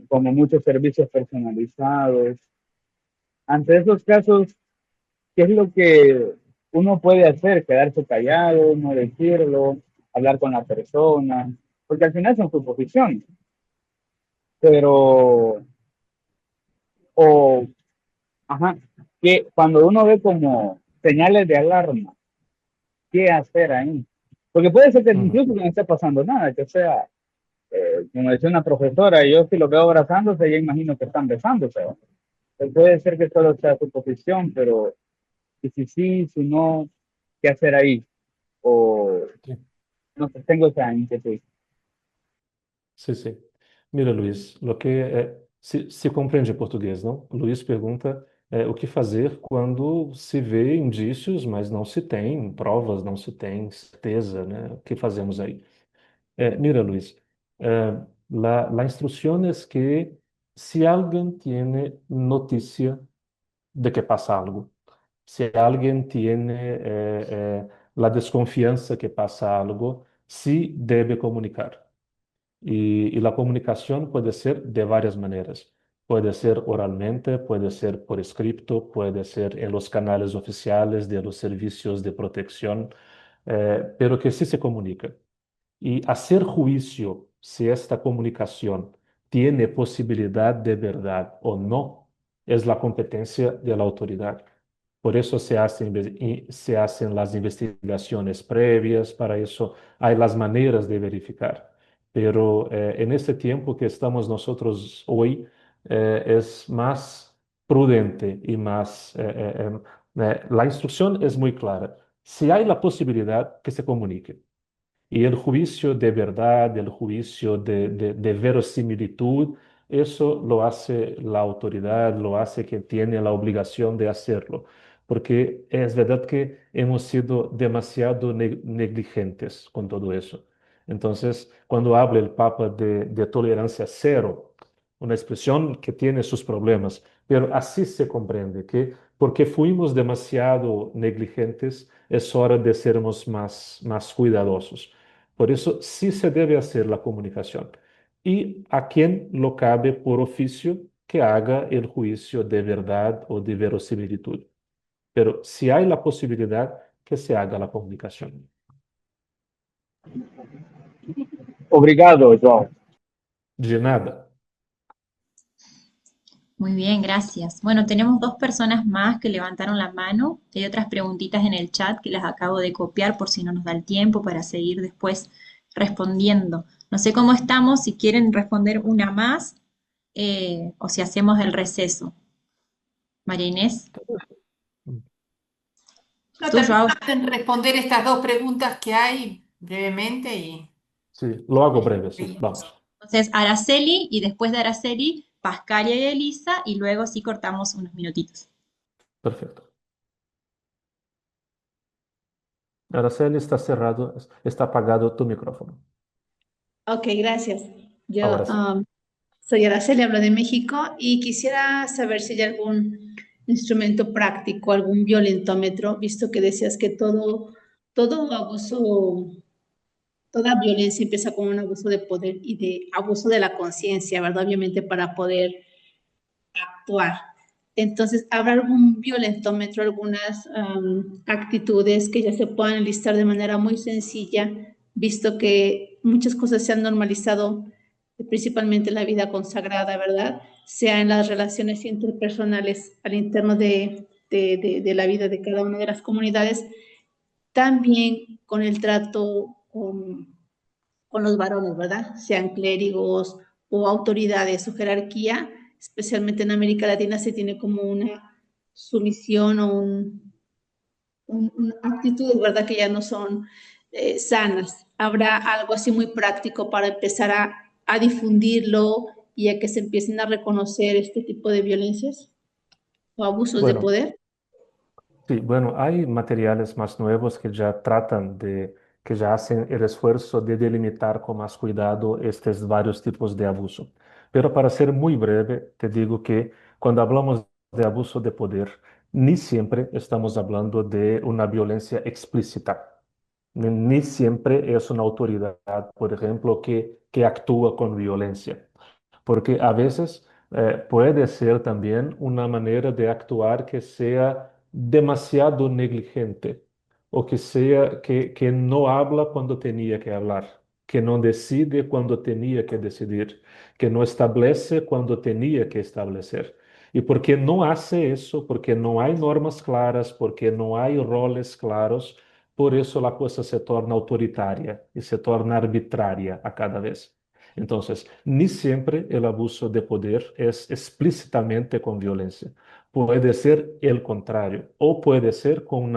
como muchos servicios personalizados. Ante esos casos, ¿qué es lo que uno puede hacer? Quedarse callado, no decirlo, hablar con la persona, porque al final son suposiciones, pero, o, ajá, que cuando uno ve como señales de alarma, ¿qué hacer ahí? Porque puede ser que incluso que no esté pasando nada, que sea, como decía una profesora, yo si lo veo abrazándose, ya imagino que están besándose. Puede ser que solo sea suposición, pero y si sí, si no, ¿qué hacer ahí? O Sí. no sé, tengo esa inquietud. Sí, sí. Mira, Luiz, se compreende português, não? Luiz pergunta o que fazer quando se vê indícios, mas não se tem provas, não se tem certeza, né? O que fazemos aí? Mira, Luis, la instrucción es que si alguien tiene noticia de que pasa algo, si alguien tiene la desconfianza que pasa algo, sí debe comunicar. Y la comunicación puede ser de varias maneras. Puede ser oralmente, puede ser por escrito, puede ser en los canales oficiales de los servicios de protección, pero que sí se comunica. Y hacer juicio si esta comunicación tiene posibilidad de verdad o no es la competencia de la autoridad. Por eso se hacen las investigaciones previas, para eso hay las maneras de verificar. Pero en este tiempo que estamos nosotros hoy, es más prudente y la instrucción es muy clara. Si hay la posibilidad, que se comunique. Y el juicio de verdad, el juicio de verosimilitud, eso lo hace la autoridad, lo hace quien tiene la obligación de hacerlo. Porque es verdad que hemos sido demasiado negligentes con todo eso. Entonces, cuando habla el Papa de tolerancia cero, una expresión que tiene sus problemas, pero así se comprende que porque fuimos demasiado negligentes, es hora de sermos más cuidadosos. Por eso sí se debe hacer la comunicación. Y a quien lo cabe por oficio que haga el juicio de verdad o de verosimilitud. Pero si hay la posibilidad, que se haga la comunicación. Obrigado, João. De nada. Muy bien, gracias. Bueno, tenemos dos personas más que levantaron la mano. Hay otras preguntitas en el chat que las acabo de copiar por si no nos da el tiempo para seguir después respondiendo. No sé cómo estamos, si quieren responder una más o si hacemos el receso. María Inés. No, Tú, Joao. en responder estas dos preguntas que hay brevemente y Sí, lo hago breve, sí. Vamos. Entonces, Araceli y después de Araceli, Pascalia y Elisa y luego sí cortamos unos minutitos. Perfecto. Araceli, está cerrado, está apagado tu micrófono. Ok, gracias. Yo Ahora sí. soy Araceli, hablo de México y quisiera saber si hay algún instrumento práctico, algún violentómetro, visto que decías que todo abuso, toda violencia empieza con un abuso de poder y de abuso de la conciencia, ¿verdad? Obviamente para poder actuar. Entonces, ¿habrá algún violentómetro, algunas actitudes que ya se puedan enlistar de manera muy sencilla, visto que muchas cosas se han normalizado, principalmente en la vida consagrada, ¿verdad? Sea en las relaciones interpersonales al interno de la vida de cada una de las comunidades, también con el trato con los varones, ¿verdad? Sean clérigos o autoridades o jerarquía, especialmente en América Latina se tiene como una sumisión o actitudes, ¿verdad? Que ya no son sanas. ¿Habrá algo así muy práctico para empezar a difundirlo y a que se empiecen a reconocer este tipo de violencias o abusos de Bueno, poder? sí, bueno, hay materiales más nuevos que ya que ya hacen el esfuerzo de delimitar con más cuidado estos varios tipos de abuso. Pero para ser muy breve, te digo que cuando hablamos de abuso de poder, ni siempre estamos hablando de una violencia explícita. Ni siempre es una autoridad, por ejemplo, que actúa con violencia, porque a veces puede ser también una manera de actuar que sea demasiado negligente o que sea que no habla cuando tenía que hablar, que no decide cuando tenía que decidir, que no establece cuando tenía que establecer. Y porque no hace eso, porque no hay normas claras, porque no hay roles claros, por eso la cosa se torna autoritaria y se torna arbitraria a cada vez. Entonces, ni siempre el abuso de poder es explícitamente con violencia. Puede ser el contrario, o puede ser con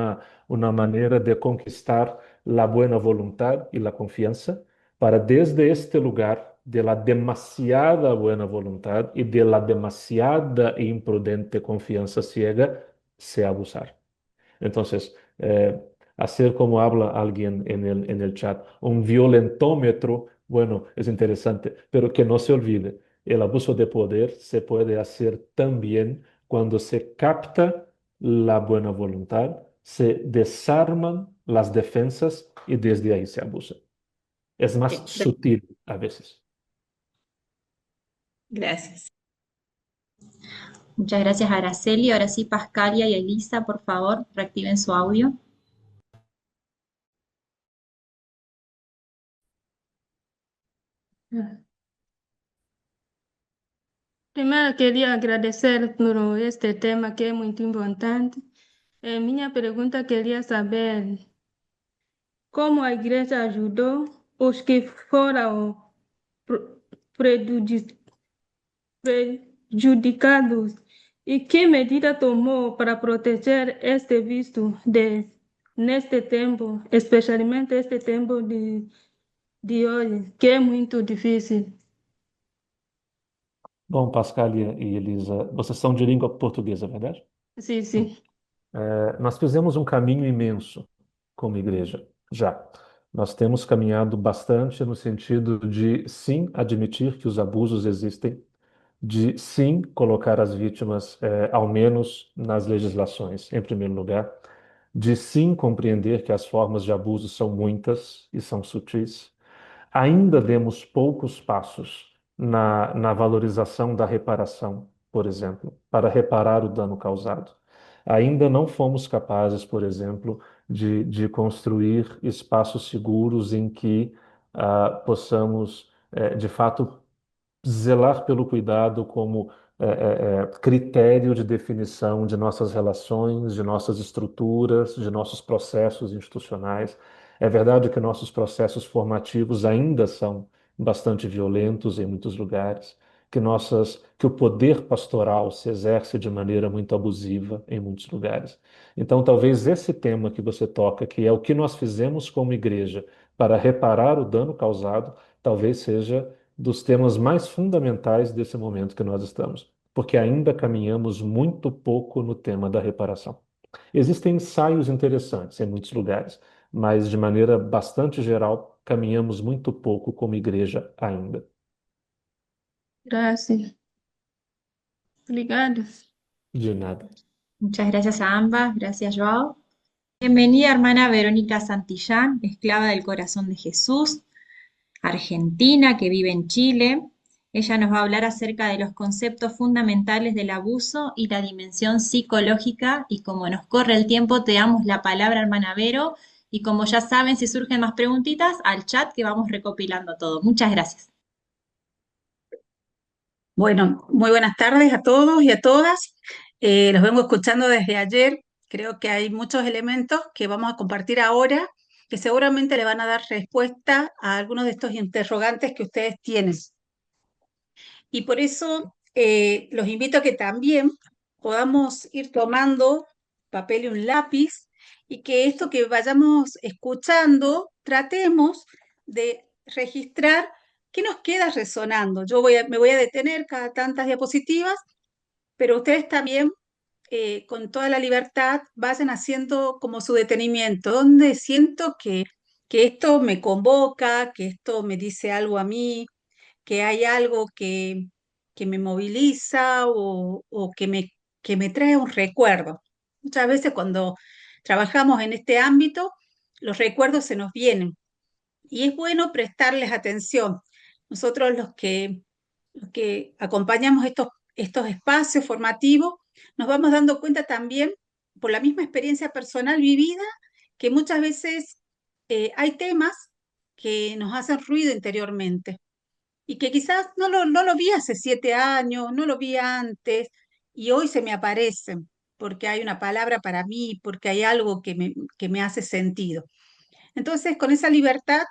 una manera de conquistar la buena voluntad y la confianza para desde este lugar de la demasiada buena voluntad y de la demasiada e imprudente confianza ciega, se abusar. Entonces, hacer como habla alguien en el chat, un violentómetro, bueno, es interesante, pero que no se olvide, el abuso de poder se puede hacer también cuando se capta la buena voluntad, se desarman las defensas y desde ahí se abusa. Es más sutil a veces. Gracias. Muchas gracias, Araceli. Ahora sí, Pascalia y Elisa, por favor, reactiven su audio. Primeiro, queria agradecer por este tema que é muito importante. Minha pergunta queria saber como a igreja ajudou os que foram prejudicados e que medida tomou para proteger este visto neste tempo, especialmente este tempo de hoje, que é muito difícil. Bom, Pascal e Elisa, vocês são de língua portuguesa, verdade? Sim, sim. Nós fizemos um caminho imenso como igreja, já. Nós temos caminhado bastante no sentido de, sim, admitir que os abusos existem, de, sim, colocar as vítimas, ao menos nas legislações, em primeiro lugar, de, sim, compreender que as formas de abuso são muitas e são sutis. Ainda demos poucos passos na valorização da reparação, por exemplo, para reparar o dano causado. Ainda não fomos capazes, por exemplo, de construir espaços seguros em que possamos, de fato, zelar pelo cuidado como critério de definição de nossas relações, de nossas estruturas, de nossos processos institucionais. É verdade que nossos processos formativos ainda são bastante violentos em muitos lugares, que o poder pastoral se exerce de maneira muito abusiva em muitos lugares. Então, talvez esse tema que você toca, que é o que nós fizemos como igreja para reparar o dano causado, talvez seja dos temas mais fundamentais desse momento que nós estamos, porque ainda caminhamos muito pouco no tema da reparação. Existem ensaios interessantes em muitos lugares, mas de maneira bastante geral, caminhamos muito pouco como igreja ainda. Gracias. Obrigado. De nada. Muchas gracias a ambas. Gracias, Joao. Bienvenida, hermana Verónica Santillán, esclava del corazón de Jesús, argentina, que vive en Chile. Ella nos va a hablar acerca de los conceptos fundamentales del abuso y la dimensión psicológica. Y como nos corre el tiempo, te damos la palabra, hermana Vero. Y como ya saben, si surgen más preguntitas, al chat que vamos recopilando todo. Muchas gracias. Bueno, muy buenas tardes a todos y a todas. Los vengo escuchando desde ayer. Creo que hay muchos elementos que vamos a compartir ahora que seguramente le van a dar respuesta a algunos de estos interrogantes que ustedes tienen. Y por eso los invito a que también podamos ir tomando papel y un lápiz y que esto que vayamos escuchando, tratemos de registrar qué nos queda resonando. Me voy a detener cada tantas diapositivas, pero ustedes también, con toda la libertad, vayan haciendo como su detenimiento, donde siento que esto me convoca, que esto me dice algo a mí, que hay algo que me moviliza o que me trae un recuerdo. Muchas veces cuando trabajamos en este ámbito, los recuerdos se nos vienen y es bueno prestarles atención. Nosotros los que acompañamos estos espacios formativos, nos vamos dando cuenta también, por la misma experiencia personal vivida, que muchas veces hay temas que nos hacen ruido interiormente y que quizás no lo vi hace 7 años, no lo vi antes, y hoy se me aparecen porque hay una palabra para mí, porque hay algo que me hace sentido. Entonces, con esa libertad,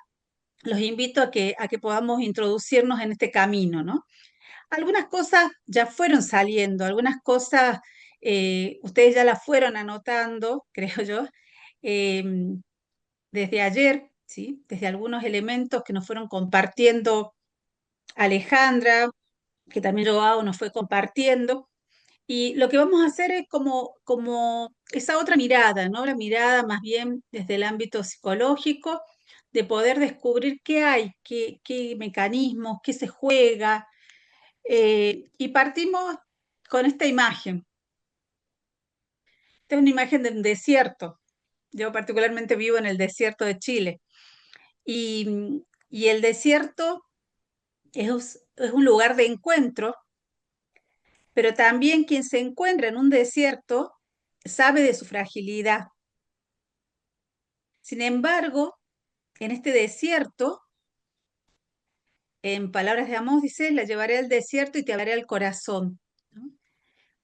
los invito a que podamos introducirnos en este camino, ¿no? Algunas cosas ya fueron saliendo, algunas cosas ustedes ya las fueron anotando, creo yo, eh, desde ayer, ¿sí? Desde algunos elementos que nos fueron compartiendo Alejandra, que también Joao nos fue compartiendo. Y lo que vamos a hacer es como esa otra mirada, ¿no? La mirada más bien desde el ámbito psicológico, de poder descubrir qué hay, qué mecanismos, qué se juega. Y partimos con esta imagen. Esta es una imagen de un desierto. Yo particularmente vivo en el desierto de Chile. Y el desierto es un lugar de encuentro, pero también quien se encuentra en un desierto sabe de su fragilidad. Sin embargo, en este desierto, en palabras de Amós dice, la llevaré al desierto y te hablaré al corazón, ¿no?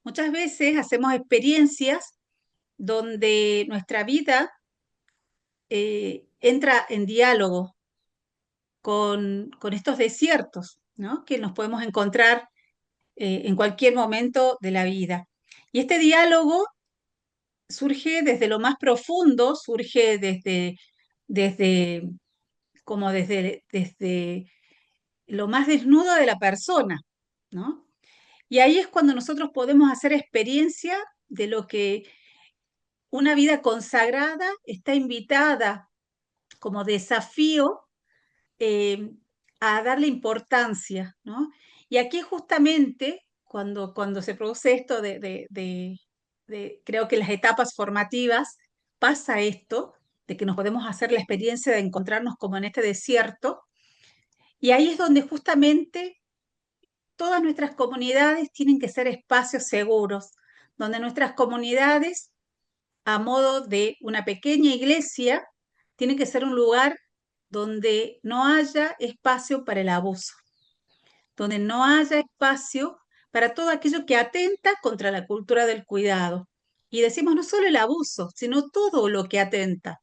Muchas veces hacemos experiencias donde nuestra vida entra en diálogo con estos desiertos, ¿no? Que nos podemos encontrar en cualquier momento de la vida. Y este diálogo surge desde lo más profundo, surge desde, desde lo más desnudo de la persona, ¿no? Y ahí es cuando nosotros podemos hacer experiencia de lo que una vida consagrada está invitada como desafío a darle importancia, ¿no? Y aquí justamente cuando se produce esto creo que las etapas formativas pasa esto, de que nos podemos hacer la experiencia de encontrarnos como en este desierto, y ahí es donde justamente todas nuestras comunidades tienen que ser espacios seguros, donde nuestras comunidades, a modo de una pequeña iglesia, tienen que ser un lugar donde no haya espacio para el abuso, donde no haya espacio para todo aquello que atenta contra la cultura del cuidado. Y decimos no solo el abuso, sino todo lo que atenta.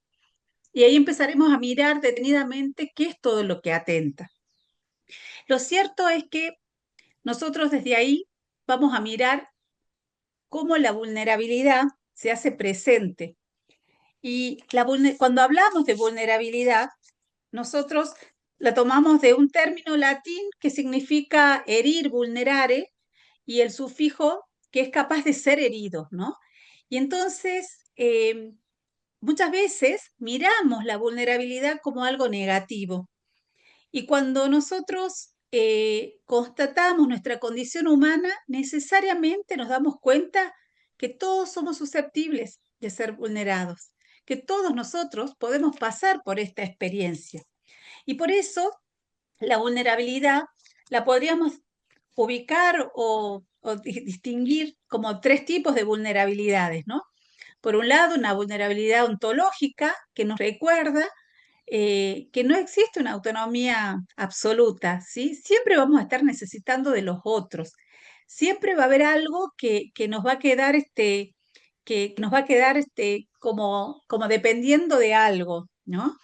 Y ahí empezaremos a mirar detenidamente qué es todo lo que atenta. Lo cierto es que nosotros desde ahí vamos a mirar cómo la vulnerabilidad se hace presente. Y cuando hablamos de vulnerabilidad, nosotros la tomamos de un término latín que significa herir, vulnerare, y el sufijo que es capaz de ser herido, ¿no? Y entonces, muchas veces miramos la vulnerabilidad como algo negativo. Y cuando nosotros constatamos nuestra condición humana, necesariamente nos damos cuenta que todos somos susceptibles de ser vulnerados, que todos nosotros podemos pasar por esta experiencia. Y por eso la vulnerabilidad la podríamos ubicar o distinguir como 3 tipos de vulnerabilidades, ¿no? Por un lado, una vulnerabilidad ontológica que nos recuerda que no existe una autonomía absoluta, ¿sí? Siempre vamos a estar necesitando de los otros. Siempre va a haber algo que nos va a quedar, como dependiendo de algo, ¿no?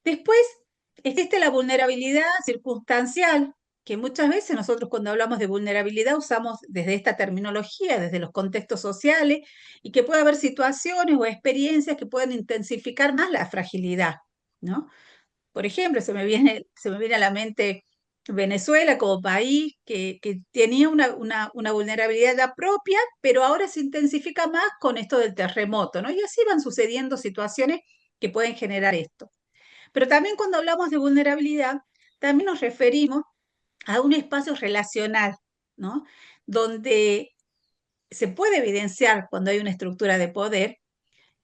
Después existe la vulnerabilidad circunstancial, que muchas veces nosotros cuando hablamos de vulnerabilidad usamos desde esta terminología, desde los contextos sociales, y que puede haber situaciones o experiencias que pueden intensificar más la fragilidad, ¿no? Por ejemplo, se me viene a la mente Venezuela como país que tenía una vulnerabilidad ya propia, pero ahora se intensifica más con esto del terremoto, ¿no? Y así van sucediendo situaciones que pueden generar esto. Pero también cuando hablamos de vulnerabilidad, también nos referimos a un espacio relacional, ¿no? Donde se puede evidenciar cuando hay una estructura de poder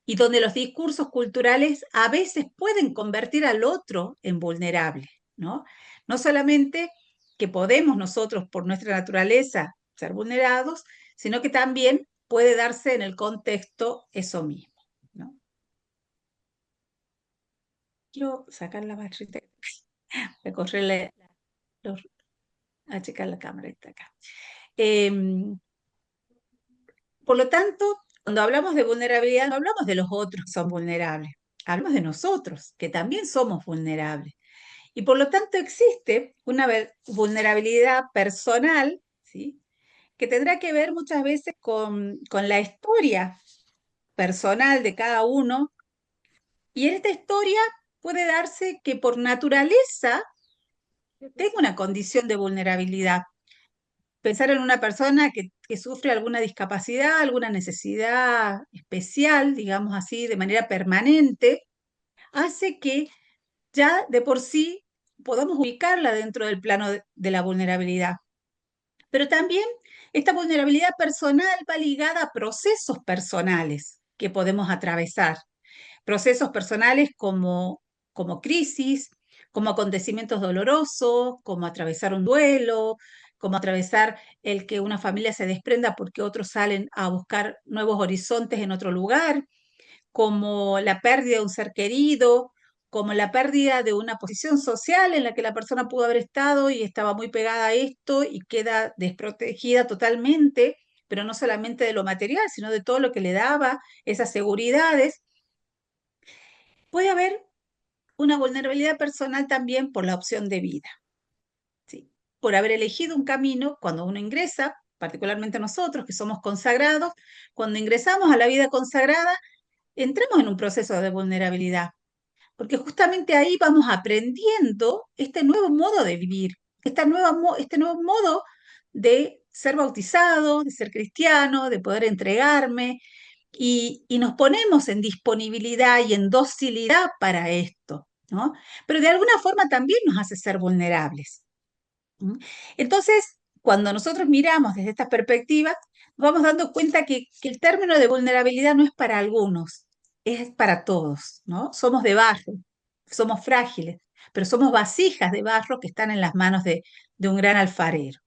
y donde los discursos culturales a veces pueden convertir al otro en vulnerable, ¿no? No solamente que podemos nosotros por nuestra naturaleza ser vulnerados, sino que también puede darse en el contexto eso mismo, ¿no? Quiero sacar la barrita, voy a correrle, a checar la cámara, está acá. Por lo tanto, cuando hablamos de vulnerabilidad, no hablamos de los otros que son vulnerables, hablamos de nosotros, que también somos vulnerables. Y por lo tanto existe una vulnerabilidad personal, ¿sí?, que tendrá que ver muchas veces con la historia personal de cada uno. Y en esta historia puede darse que por naturaleza tenga una condición de vulnerabilidad. Pensar en una persona que sufre alguna discapacidad, alguna necesidad especial, digamos así, de manera permanente, hace que ya de por sí podamos ubicarla dentro del plano de la vulnerabilidad. Pero también esta vulnerabilidad personal va ligada a procesos personales que podemos atravesar. Procesos personales como crisis, como acontecimientos dolorosos, como atravesar un duelo, como atravesar el que una familia se desprenda porque otros salen a buscar nuevos horizontes en otro lugar, como la pérdida de un ser querido, como la pérdida de una posición social en la que la persona pudo haber estado y estaba muy pegada a esto y queda desprotegida totalmente, pero no solamente de lo material, sino de todo lo que le daba esas seguridades. Puede haber una vulnerabilidad personal también por la opción de vida, ¿sí?, por haber elegido un camino. Cuando uno ingresa, particularmente nosotros que somos consagrados, cuando ingresamos a la vida consagrada, entramos en un proceso de vulnerabilidad, porque justamente ahí vamos aprendiendo este nuevo modo de vivir, este nuevo modo de ser bautizado, de ser cristiano, de poder entregarme, y nos ponemos en disponibilidad y en docilidad para esto, ¿no? Pero de alguna forma también nos hace ser vulnerables. Entonces, cuando nosotros miramos desde esta perspectiva, nos vamos dando cuenta que el término de vulnerabilidad no es para algunos, es para todos, ¿no? Somos de barro, somos frágiles, pero somos vasijas de barro que están en las manos de un gran alfarero.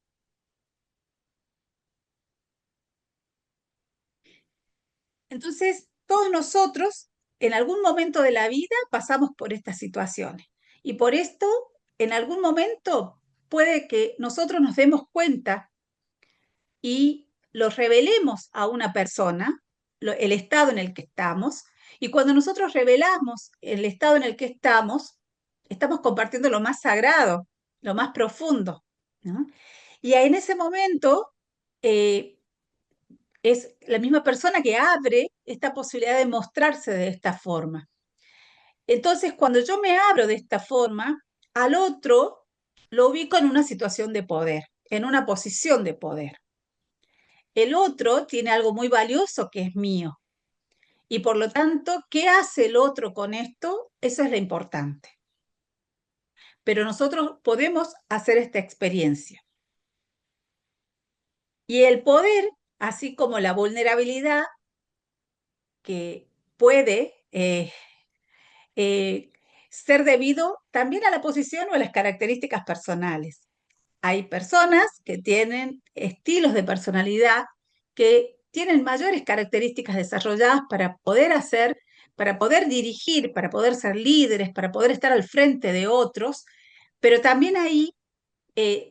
Entonces, todos nosotros en algún momento de la vida pasamos por estas situaciones y por esto, en algún momento puede que nosotros nos demos cuenta y lo revelemos a una persona, el estado en el que estamos, y cuando nosotros revelamos el estado en el que estamos compartiendo lo más sagrado, lo más profundo, ¿no? Y en ese momento es la misma persona que abre esta posibilidad de mostrarse de esta forma. Entonces, cuando yo me abro de esta forma, al otro lo ubico en una situación de poder, en una posición de poder. El otro tiene algo muy valioso que es mío. Y por lo tanto, ¿qué hace el otro con esto? Eso es lo importante. Pero nosotros podemos hacer esta experiencia. Y el poder, así como la vulnerabilidad, que puede ser debido también a la posición o a las características personales. Hay personas que tienen estilos de personalidad que tienen mayores características desarrolladas para poder hacer, para poder dirigir, para poder ser líderes, para poder estar al frente de otros, pero también ahí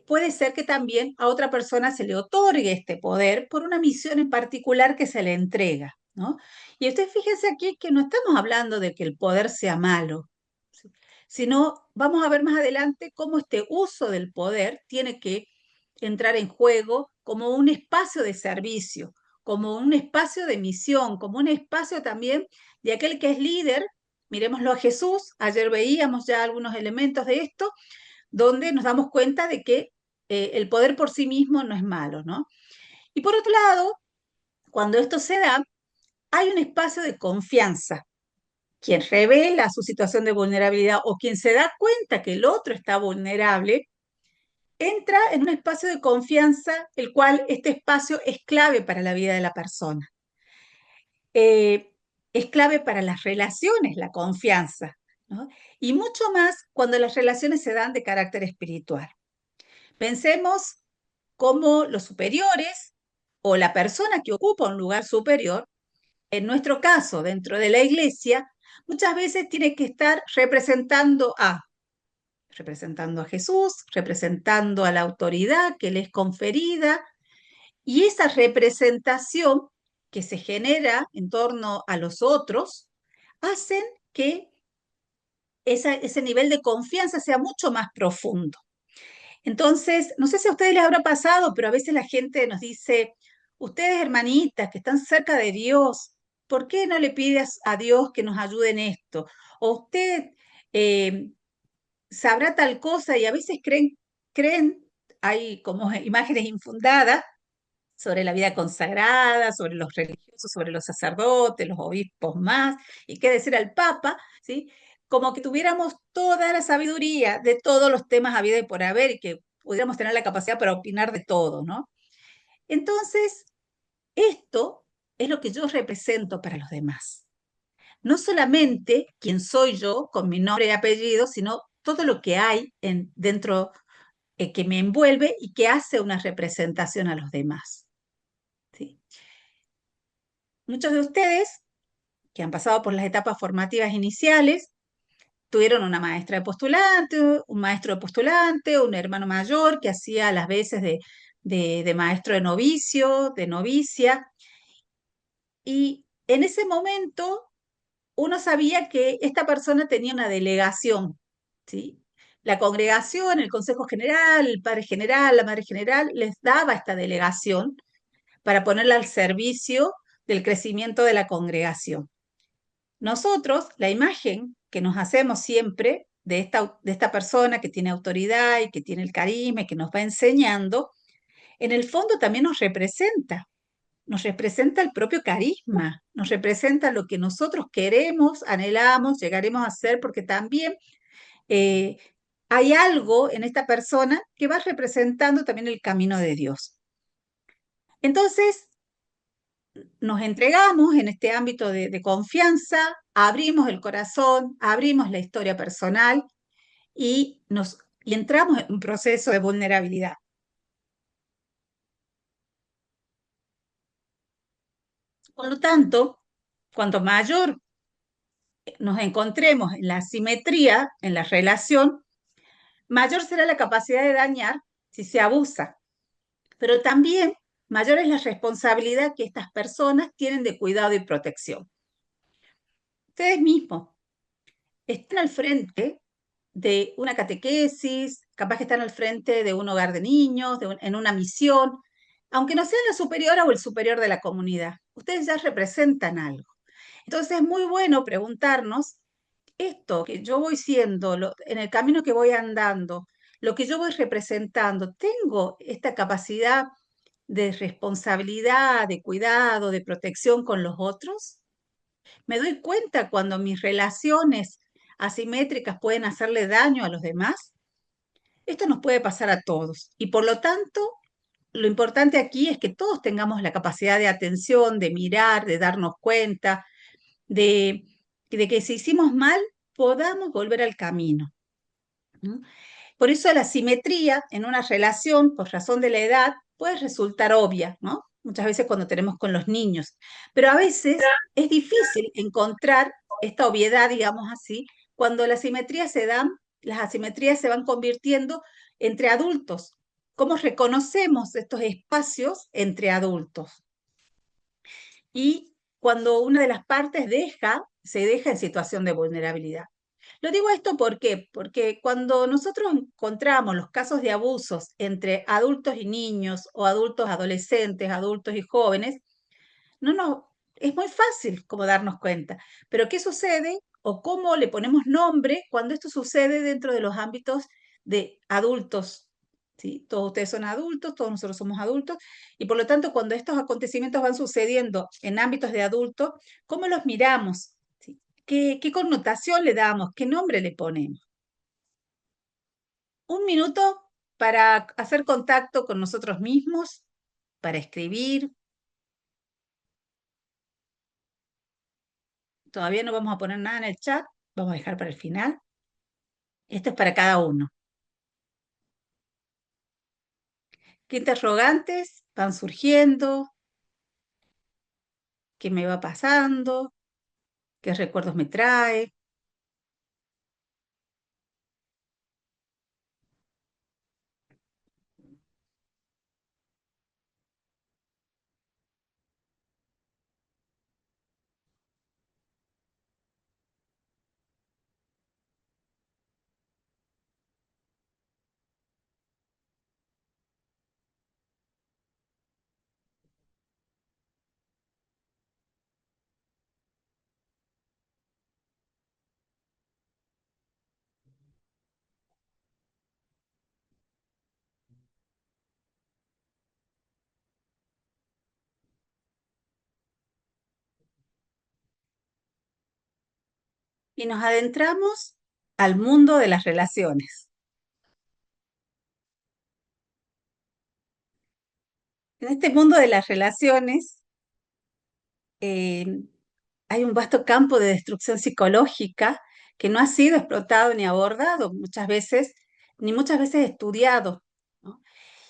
puede ser que también a otra persona se le otorgue este poder por una misión en particular que se le entrega, ¿no? Y ustedes fíjense aquí que no estamos hablando de que el poder sea malo, ¿sí?, sino vamos a ver más adelante cómo este uso del poder tiene que entrar en juego como un espacio de servicio, como un espacio de misión, como un espacio también de aquel que es líder. Miremoslo a Jesús, ayer veíamos ya algunos elementos de esto, donde nos damos cuenta de que el poder por sí mismo no es malo, ¿no? Y por otro lado, cuando esto se da, hay un espacio de confianza. Quien revela su situación de vulnerabilidad o quien se da cuenta que el otro está vulnerable, entra en un espacio de confianza, el cual este espacio es clave para la vida de la persona. Es clave para las relaciones, la confianza, ¿no? Y mucho más cuando las relaciones se dan de carácter espiritual. Pensemos cómo los superiores o la persona que ocupa un lugar superior, en nuestro caso, dentro de la iglesia, muchas veces tiene que estar representando a Jesús, representando a la autoridad que le es conferida, y esa representación que se genera en torno a los otros hacen que ese nivel de confianza sea mucho más profundo. Entonces, no sé si a ustedes les habrá pasado, pero a veces la gente nos dice, ustedes hermanitas que están cerca de Dios, ¿por qué no le pides a Dios que nos ayude en esto? O usted sabrá tal cosa, y a veces creen, hay como imágenes infundadas sobre la vida consagrada, sobre los religiosos, sobre los sacerdotes, los obispos más, y qué decir al Papa, ¿sí? Como que tuviéramos toda la sabiduría de todos los temas habidos y por haber, y que pudiéramos tener la capacidad para opinar de todo, ¿no? Entonces, esto es lo que yo represento para los demás. No solamente quién soy yo con mi nombre y apellido, sino todo lo que hay dentro que me envuelve y que hace una representación a los demás. ¿Sí? Muchos de ustedes que han pasado por las etapas formativas iniciales tuvieron una maestra de postulante, un maestro de postulante, un hermano mayor que hacía las veces de maestro de novicio, de novicia, y en ese momento uno sabía que esta persona tenía una delegación, ¿sí? La congregación, el consejo general, el padre general, la madre general, les daba esta delegación para ponerla al servicio del crecimiento de la congregación. Nosotros, la imagen que nos hacemos siempre de esta persona que tiene autoridad y que tiene el carisma y que nos va enseñando, en el fondo también nos representa el propio carisma, nos representa lo que nosotros queremos, anhelamos, llegaremos a ser, porque también hay algo en esta persona que va representando también el camino de Dios. Entonces, nos entregamos en este ámbito de confianza, abrimos el corazón, abrimos la historia personal y entramos en un proceso de vulnerabilidad. Por lo tanto, cuanto mayor nos encontremos en la simetría, en la relación, mayor será la capacidad de dañar si se abusa, pero también mayor es la responsabilidad que estas personas tienen de cuidado y protección. Ustedes mismos están al frente de una catequesis, capaz que están al frente de un hogar de niños, en una misión, aunque no sean la superiora o el superior de la comunidad, ustedes ya representan algo. Entonces es muy bueno preguntarnos, esto que yo voy siendo, en el camino que voy andando, lo que yo voy representando, ¿tengo esta capacidad de responsabilidad, de cuidado, de protección con los otros? ¿Me doy cuenta cuando mis relaciones asimétricas pueden hacerle daño a los demás? Esto nos puede pasar a todos y por lo tanto, lo importante aquí es que todos tengamos la capacidad de atención, de mirar, de darnos cuenta, de que si hicimos mal, podamos volver al camino, ¿no? Por eso la simetría en una relación, por razón de la edad, puede resultar obvia, ¿no? Muchas veces cuando tenemos con los niños, pero a veces es difícil encontrar esta obviedad, digamos así, cuando las asimetrías se van convirtiendo entre adultos. ¿Cómo reconocemos estos espacios entre adultos? Y cuando una de las partes se deja en situación de vulnerabilidad. Lo digo esto ¿por qué? Porque cuando nosotros encontramos los casos de abusos entre adultos y niños o adultos adolescentes, adultos y jóvenes, es muy fácil como darnos cuenta. Pero ¿qué sucede o cómo le ponemos nombre cuando esto sucede dentro de los ámbitos de adultos? ¿Sí? Todos ustedes son adultos, todos nosotros somos adultos, y por lo tanto cuando estos acontecimientos van sucediendo en ámbitos de adultos, ¿cómo los miramos? ¿Sí? ¿Qué connotación le damos? ¿Qué nombre le ponemos? Un minuto para hacer contacto con nosotros mismos, para escribir. Todavía no vamos a poner nada en el chat, vamos a dejar para el final. Esto es para cada uno. ¿Qué interrogantes van surgiendo? ¿Qué me va pasando? ¿Qué recuerdos me trae? Y nos adentramos al mundo de las relaciones. En este mundo de las relaciones hay un vasto campo de destrucción psicológica que no ha sido explotado ni abordado muchas veces, ni muchas veces estudiado, ¿no?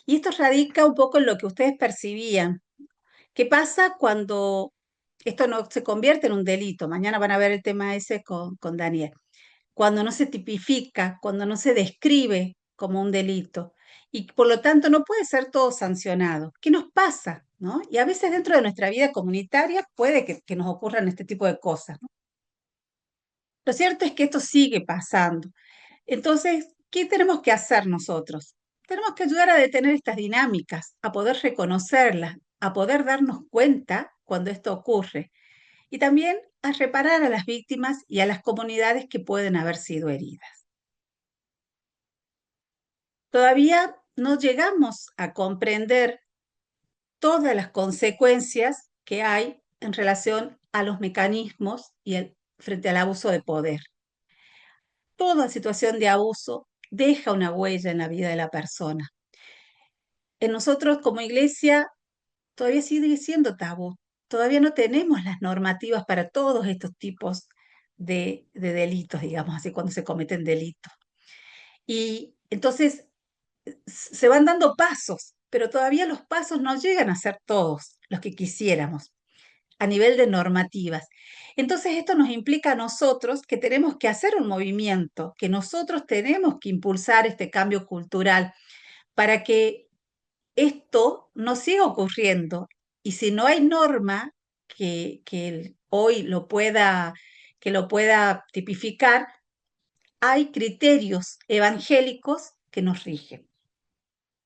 Y esto radica un poco en lo que ustedes percibían. ¿Qué pasa cuando esto no se convierte en un delito? Mañana van a ver el tema ese con Daniel. Cuando no se tipifica, cuando no se describe como un delito y por lo tanto no puede ser todo sancionado. ¿Qué nos pasa? ¿No? Y a veces dentro de nuestra vida comunitaria puede que nos ocurran este tipo de cosas, ¿no? Lo cierto es que esto sigue pasando. Entonces, ¿qué tenemos que hacer nosotros? Tenemos que ayudar a detener estas dinámicas, a poder reconocerlas, a poder darnos cuenta cuando esto ocurre y también a reparar a las víctimas y a las comunidades que pueden haber sido heridas. Todavía no llegamos a comprender todas las consecuencias que hay en relación a los mecanismos y frente al abuso de poder. Toda situación de abuso deja una huella en la vida de la persona. En nosotros como iglesia todavía sigue siendo tabú. Todavía no tenemos las normativas para todos estos tipos de delitos, digamos así, cuando se cometen delitos. Y entonces se van dando pasos, pero todavía los pasos no llegan a ser todos los que quisiéramos a nivel de normativas. Entonces esto nos implica a nosotros que tenemos que hacer un movimiento, que nosotros tenemos que impulsar este cambio cultural para que esto no siga ocurriendo. Y si no hay norma que hoy que lo pueda tipificar, hay criterios evangélicos que nos rigen,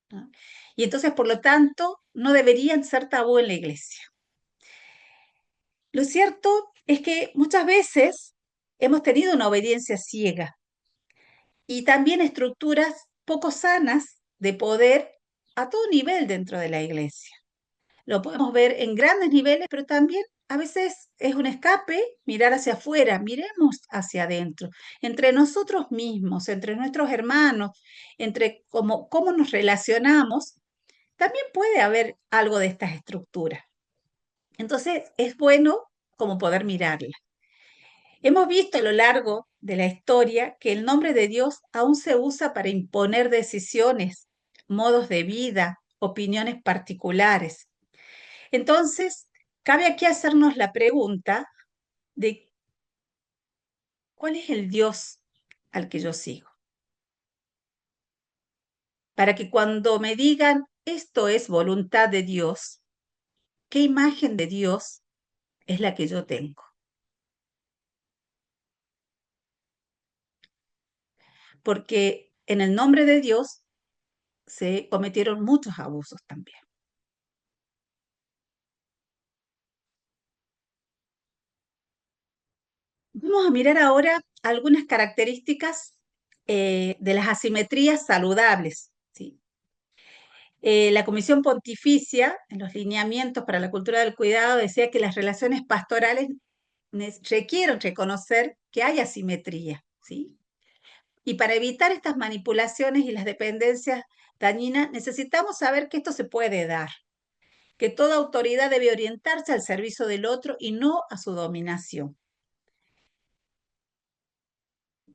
¿no? Y entonces, por lo tanto, no deberían ser tabú en la iglesia. Lo cierto es que muchas veces hemos tenido una obediencia ciega y también estructuras poco sanas de poder a todo nivel dentro de la iglesia. Lo podemos ver en grandes niveles, pero también a veces es un escape mirar hacia afuera, miremos hacia adentro, entre nosotros mismos, entre nuestros hermanos, entre cómo nos relacionamos, también puede haber algo de estas estructuras. Entonces es bueno como poder mirarla. Hemos visto a lo largo de la historia que el nombre de Dios aún se usa para imponer decisiones, modos de vida, opiniones particulares. Entonces, cabe aquí hacernos la pregunta de ¿cuál es el Dios al que yo sigo? Para que cuando me digan esto es voluntad de Dios, ¿qué imagen de Dios es la que yo tengo? Porque en el nombre de Dios se cometieron muchos abusos también. Vamos a mirar ahora algunas características de las asimetrías saludables, ¿sí? La Comisión Pontificia, en los lineamientos para la cultura del cuidado, decía que las relaciones pastorales requieren reconocer que hay asimetría, ¿sí? Y para evitar estas manipulaciones y las dependencias dañina, necesitamos saber que esto se puede dar, que toda autoridad debe orientarse al servicio del otro y no a su dominación.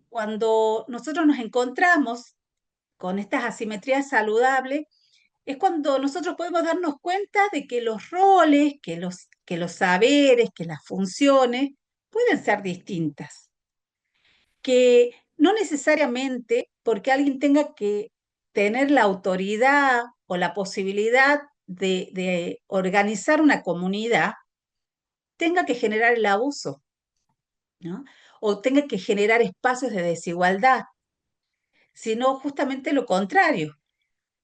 Cuando nosotros nos encontramos con estas asimetrías saludables, es cuando nosotros podemos darnos cuenta de que los roles, que los saberes, que las funciones pueden ser distintas. Que no necesariamente porque alguien tenga que tener la autoridad o la posibilidad de organizar una comunidad, tenga que generar el abuso, ¿no? O tenga que generar espacios de desigualdad, sino justamente lo contrario.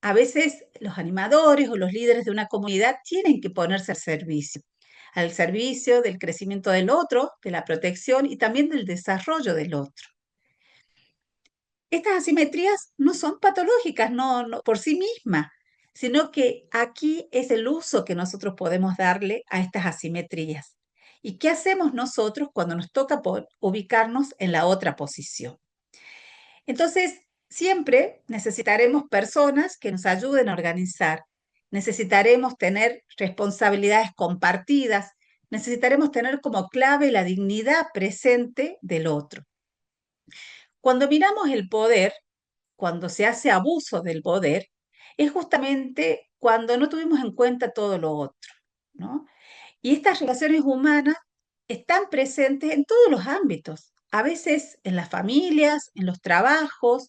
A veces los animadores o los líderes de una comunidad tienen que ponerse al servicio del crecimiento del otro, de la protección y también del desarrollo del otro. Estas asimetrías no son patológicas, no por sí mismas, sino que aquí es el uso que nosotros podemos darle a estas asimetrías. ¿Y qué hacemos nosotros cuando nos toca ubicarnos en la otra posición? Entonces, siempre necesitaremos personas que nos ayuden a organizar, necesitaremos tener responsabilidades compartidas, necesitaremos tener como clave la dignidad presente del otro. Cuando miramos el poder, cuando se hace abuso del poder, es justamente cuando no tuvimos en cuenta todo lo otro, ¿no? Y estas relaciones humanas están presentes en todos los ámbitos, a veces en las familias, en los trabajos,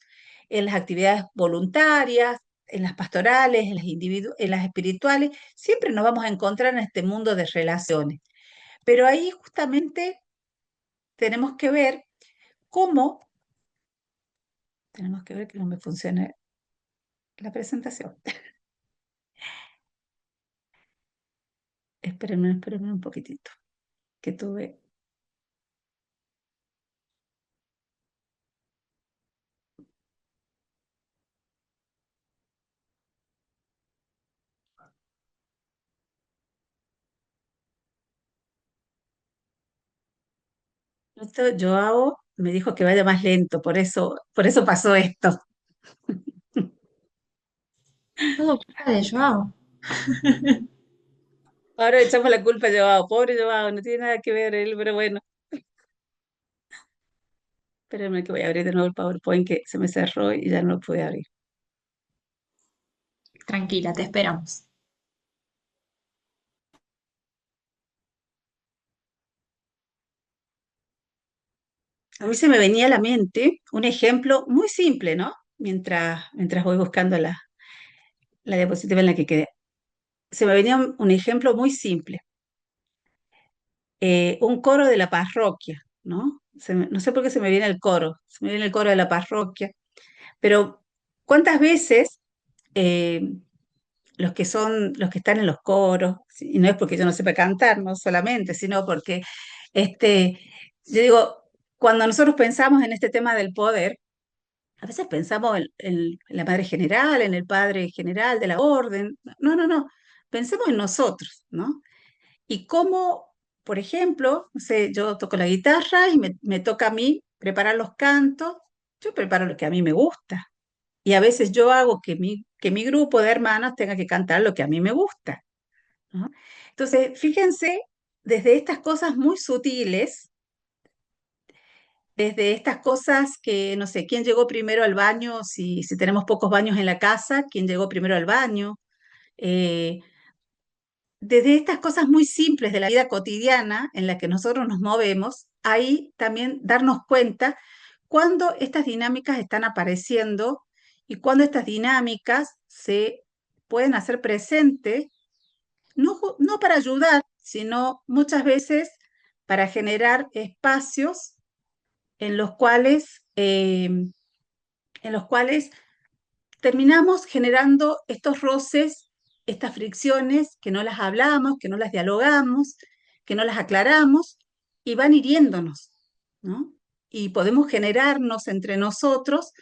en las actividades voluntarias, en las pastorales, en las espirituales, siempre nos vamos a encontrar en este mundo de relaciones. Pero ahí justamente tenemos que ver cómo, tenemos que ver que no me funcione la presentación. Espérenme un poquitito, que tuve... Joao me dijo que vaya más lento, por eso pasó esto. Todo culpa de Joao. Ahora echamos la culpa a Joao, pobre Joao, no tiene nada que ver él, pero bueno. Espérenme que voy a abrir de nuevo el PowerPoint que se me cerró y ya no lo pude abrir. Tranquila, te esperamos. A mí se me venía a la mente un ejemplo muy simple, ¿no? Mientras voy buscando la diapositiva en la que quedé. Se me venía un ejemplo muy simple. Un coro de la parroquia, ¿no? No sé por qué se me viene el coro, se me viene el coro de la parroquia, pero ¿cuántas veces los que están en los coros, y no es porque yo no sepa cantar, no solamente, sino porque yo digo, cuando nosotros pensamos en este tema del poder, a veces pensamos en la madre general, en el padre general de la orden. No, pensemos en nosotros, ¿no? Y cómo, por ejemplo, no sé, yo toco la guitarra y me toca a mí preparar los cantos, yo preparo lo que a mí me gusta. Y a veces yo hago que mi grupo de hermanas tenga que cantar lo que a mí me gusta, ¿no? Entonces, fíjense, desde estas cosas muy sutiles, desde estas cosas que, no sé, quién llegó primero al baño, si tenemos pocos baños en la casa, quién llegó primero al baño, eh, desde estas cosas muy simples de la vida cotidiana en la que nosotros nos movemos, ahí también darnos cuenta cuando estas dinámicas están apareciendo y cuando estas dinámicas se pueden hacer presentes, no para ayudar, sino muchas veces para generar espacios en los cuales terminamos generando estos roces, estas fricciones que no las hablamos, que no las dialogamos, que no las aclaramos y van hiriéndonos, ¿no? Y podemos generarnos entre nosotros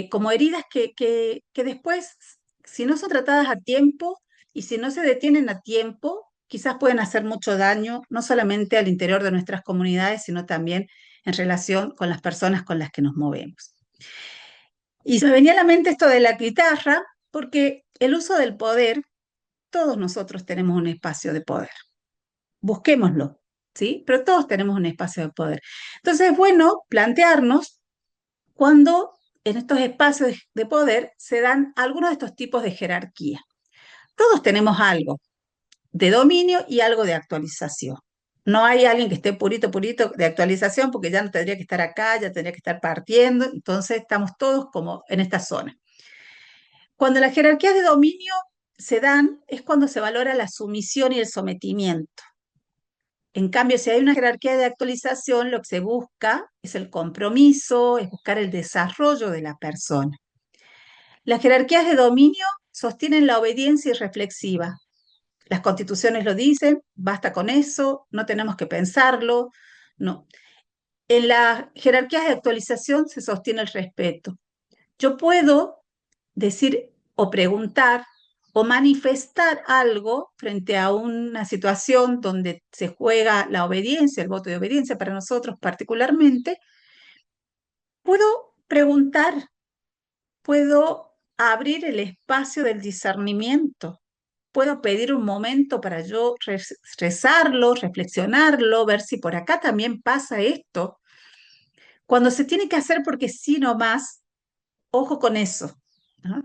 como heridas que después, si no son tratadas a tiempo y si no se detienen a tiempo, quizás pueden hacer mucho daño, no solamente al interior de nuestras comunidades, sino también en relación con las personas con las que nos movemos. Y se me venía a la mente esto de la guitarra, Porque el uso del poder, todos nosotros tenemos un espacio de poder. Busquémoslo, ¿sí? Pero todos tenemos un espacio de poder. Entonces es bueno plantearnos cuando en estos espacios de poder se dan algunos de estos tipos de jerarquía. Todos tenemos algo de dominio y algo de actualización. No hay alguien que esté purito de actualización porque ya no tendría que estar acá, ya tendría que estar partiendo, entonces estamos todos como en esta zona. Cuando las jerarquías de dominio se dan es cuando se valora la sumisión y el sometimiento. En cambio, si hay una jerarquía de actualización, lo que se busca es el compromiso, es buscar el desarrollo de la persona. Las jerarquías de dominio sostienen la obediencia irreflexiva. Las constituciones lo dicen, basta con eso, no tenemos que pensarlo, no. En las jerarquías de actualización se sostiene el respeto. Yo puedo decir o preguntar o manifestar algo frente a una situación donde se juega la obediencia, el voto de obediencia para nosotros particularmente, puedo preguntar, puedo abrir el espacio del discernimiento, puedo pedir un momento para yo rezarlo, reflexionarlo, ver si por acá también pasa esto. Cuando se tiene que hacer porque sí nomás, ojo con eso, ¿no?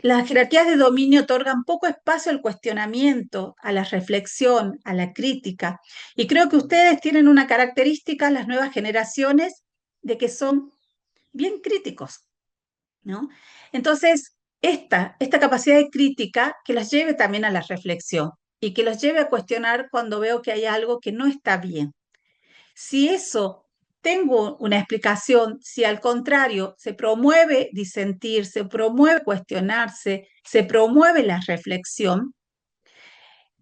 Las jerarquías de dominio otorgan poco espacio al cuestionamiento, a la reflexión, a la crítica. Y creo que ustedes tienen una característica, las nuevas generaciones, de que son bien críticos, ¿no? Entonces, esta capacidad de crítica que los lleve también a la reflexión y que los lleve a cuestionar cuando veo que hay algo que no está bien. Si eso tengo una explicación, si al contrario se promueve disentir, se promueve cuestionarse, se promueve la reflexión,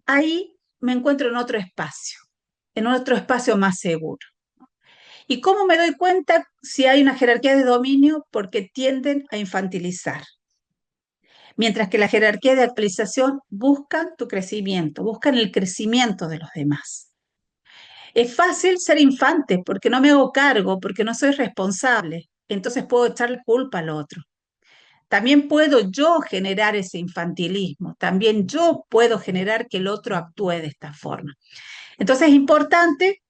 ahí me encuentro en otro espacio más seguro. ¿Y cómo me doy cuenta si hay una jerarquía de dominio? Porque tienden a infantilizar. Mientras que la jerarquía de actualización buscan tu crecimiento, buscan el crecimiento de los demás. Es fácil ser infante porque no me hago cargo, porque no soy responsable, entonces puedo echarle culpa al otro. También puedo yo generar ese infantilismo, también yo puedo generar que el otro actúe de esta forma. Entonces es importante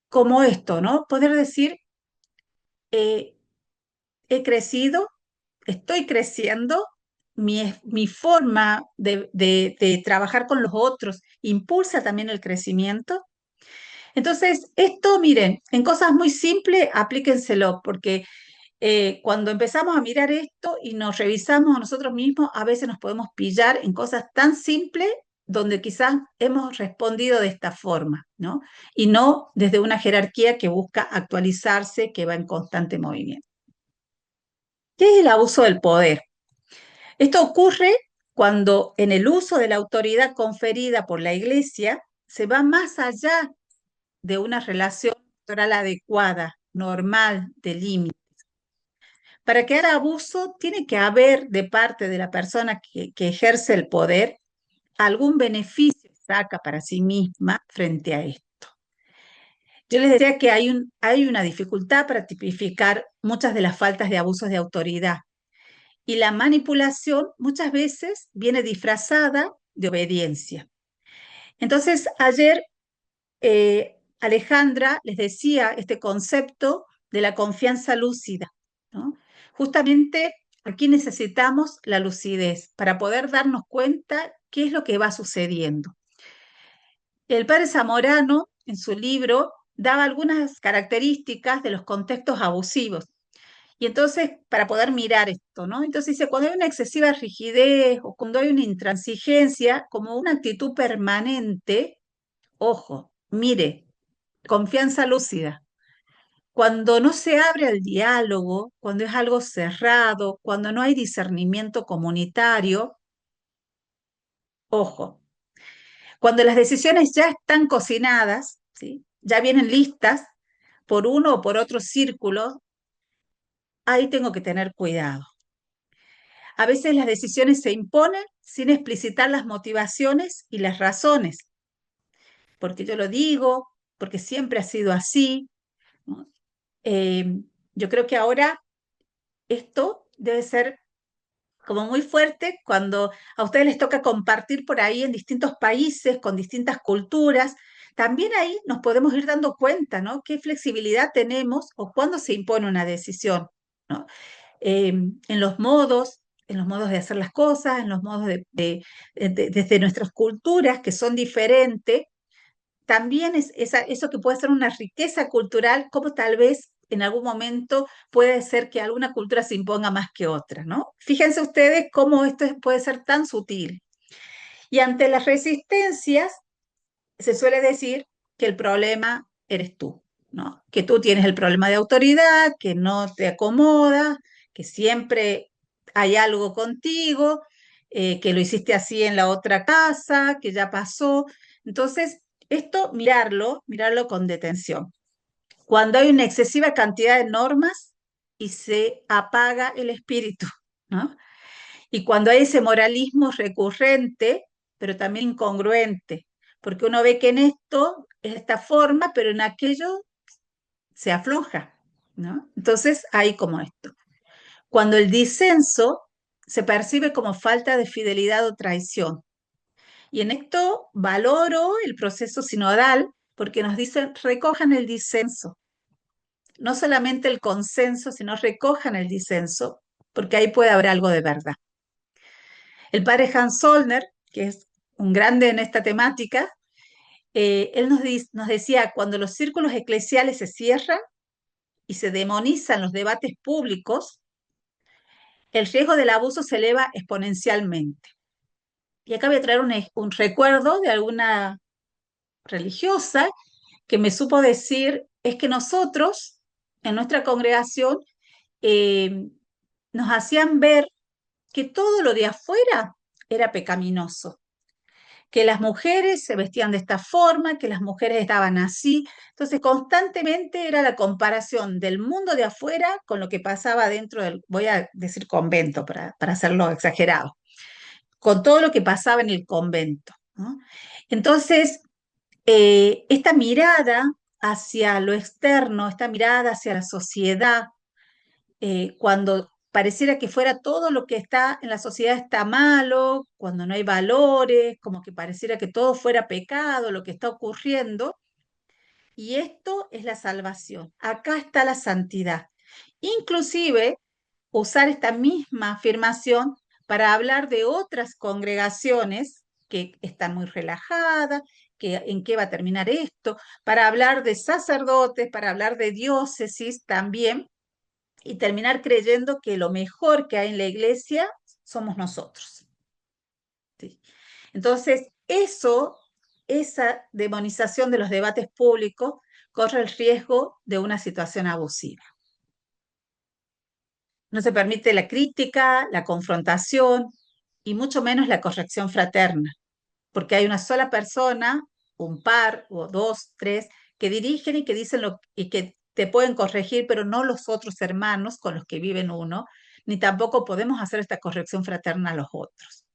como esto, ¿no? Poder decir, he crecido, estoy creciendo, mi forma de trabajar con los otros impulsa también el crecimiento. Entonces, esto, miren, en cosas muy simples, aplíquenselo, porque cuando empezamos a mirar esto y nos revisamos a nosotros mismos, a veces nos podemos pillar en cosas tan simples donde quizás hemos respondido de esta forma, ¿no? Y no desde una jerarquía que busca actualizarse, que va en constante movimiento. ¿Qué es el abuso del poder? Esto ocurre cuando en el uso de la autoridad conferida por la Iglesia se va más allá de una relación electoral adecuada, normal, de límites. Para que haya abuso, tiene que haber de parte de la persona que ejerce el poder algún beneficio que saca para sí misma frente a esto. Yo les decía que hay una dificultad para tipificar muchas de las faltas de abusos de autoridad. Y la manipulación muchas veces viene disfrazada de obediencia. Entonces, ayer Alejandra les decía este concepto de la confianza lúcida, ¿no? Justamente aquí necesitamos la lucidez para poder darnos cuenta qué es lo que va sucediendo. El padre Zamorano, en su libro, daba algunas características de los contextos abusivos. Y entonces, para poder mirar esto, ¿no? Entonces dice, cuando hay una excesiva rigidez o cuando hay una intransigencia, como una actitud permanente, ojo, mire, confianza lúcida. Cuando no se abre al diálogo, cuando es algo cerrado, cuando no hay discernimiento comunitario, ojo. Cuando las decisiones ya están cocinadas, ¿sí? Ya vienen listas por uno o por otro círculo, ahí tengo que tener cuidado. A veces las decisiones se imponen sin explicitar las motivaciones y las razones. Porque yo lo digo, porque siempre ha sido así, ¿no? Yo creo que ahora esto debe ser como muy fuerte cuando a ustedes les toca compartir por ahí en distintos países, con distintas culturas. También ahí nos podemos ir dando cuenta, ¿no? Qué flexibilidad tenemos o cuándo se impone una decisión, ¿no? En los modos de hacer las cosas, en los modos desde nuestras culturas que son diferentes, también es eso que puede ser una riqueza cultural, como tal vez en algún momento puede ser que alguna cultura se imponga más que otra, ¿no? Fíjense ustedes cómo esto puede ser tan sutil. Y ante las resistencias, se suele decir que el problema eres tú, ¿no? Que tú tienes el problema de autoridad, que no te acomoda, que siempre hay algo contigo, que lo hiciste así en la otra casa, que ya pasó. Entonces, esto mirarlo con detención. Cuando hay una excesiva cantidad de normas y se apaga el espíritu, ¿no? Y cuando hay ese moralismo recurrente, pero también incongruente, porque uno ve que en esto es esta forma, pero en aquello se afloja, ¿no? Entonces hay como esto. Cuando el disenso se percibe como falta de fidelidad o traición. Y en esto valoro el proceso sinodal porque nos dicen recojan el disenso. No solamente el consenso, sino recojan el disenso, porque ahí puede haber algo de verdad. El padre Hans Zollner, que es un grande en esta temática, él nos decía, cuando los círculos eclesiales se cierran y se demonizan los debates públicos, el riesgo del abuso se eleva exponencialmente. Y acá voy a traer un recuerdo de alguna religiosa que me supo decir, es que nosotros, en nuestra congregación, nos hacían ver que todo lo de afuera era pecaminoso, que las mujeres se vestían de esta forma, que las mujeres estaban así. Entonces, constantemente era la comparación del mundo de afuera con lo que pasaba dentro del, voy a decir convento para hacerlo exagerado, con todo lo que pasaba en el convento, ¿no? Entonces, esta mirada hacia lo externo, esta mirada hacia la sociedad, cuando pareciera que fuera todo lo que está en la sociedad está malo, cuando no hay valores, como que pareciera que todo fuera pecado, lo que está ocurriendo. Y esto es la salvación. Acá está la santidad. Inclusive, usar esta misma afirmación para hablar de otras congregaciones que están muy relajadas, que en qué va a terminar esto, para hablar de sacerdotes, para hablar de diócesis también, y terminar creyendo que lo mejor que hay en la iglesia somos nosotros. ¿Sí? Entonces, esa demonización de los debates públicos corre el riesgo de una situación abusiva. No se permite la crítica, la confrontación y mucho menos la corrección fraterna, porque hay una sola persona, un par o dos, tres, que dirigen y que dicen y que te pueden corregir, pero no los otros hermanos con los que viven uno, ni tampoco podemos hacer esta corrección fraterna a los otros.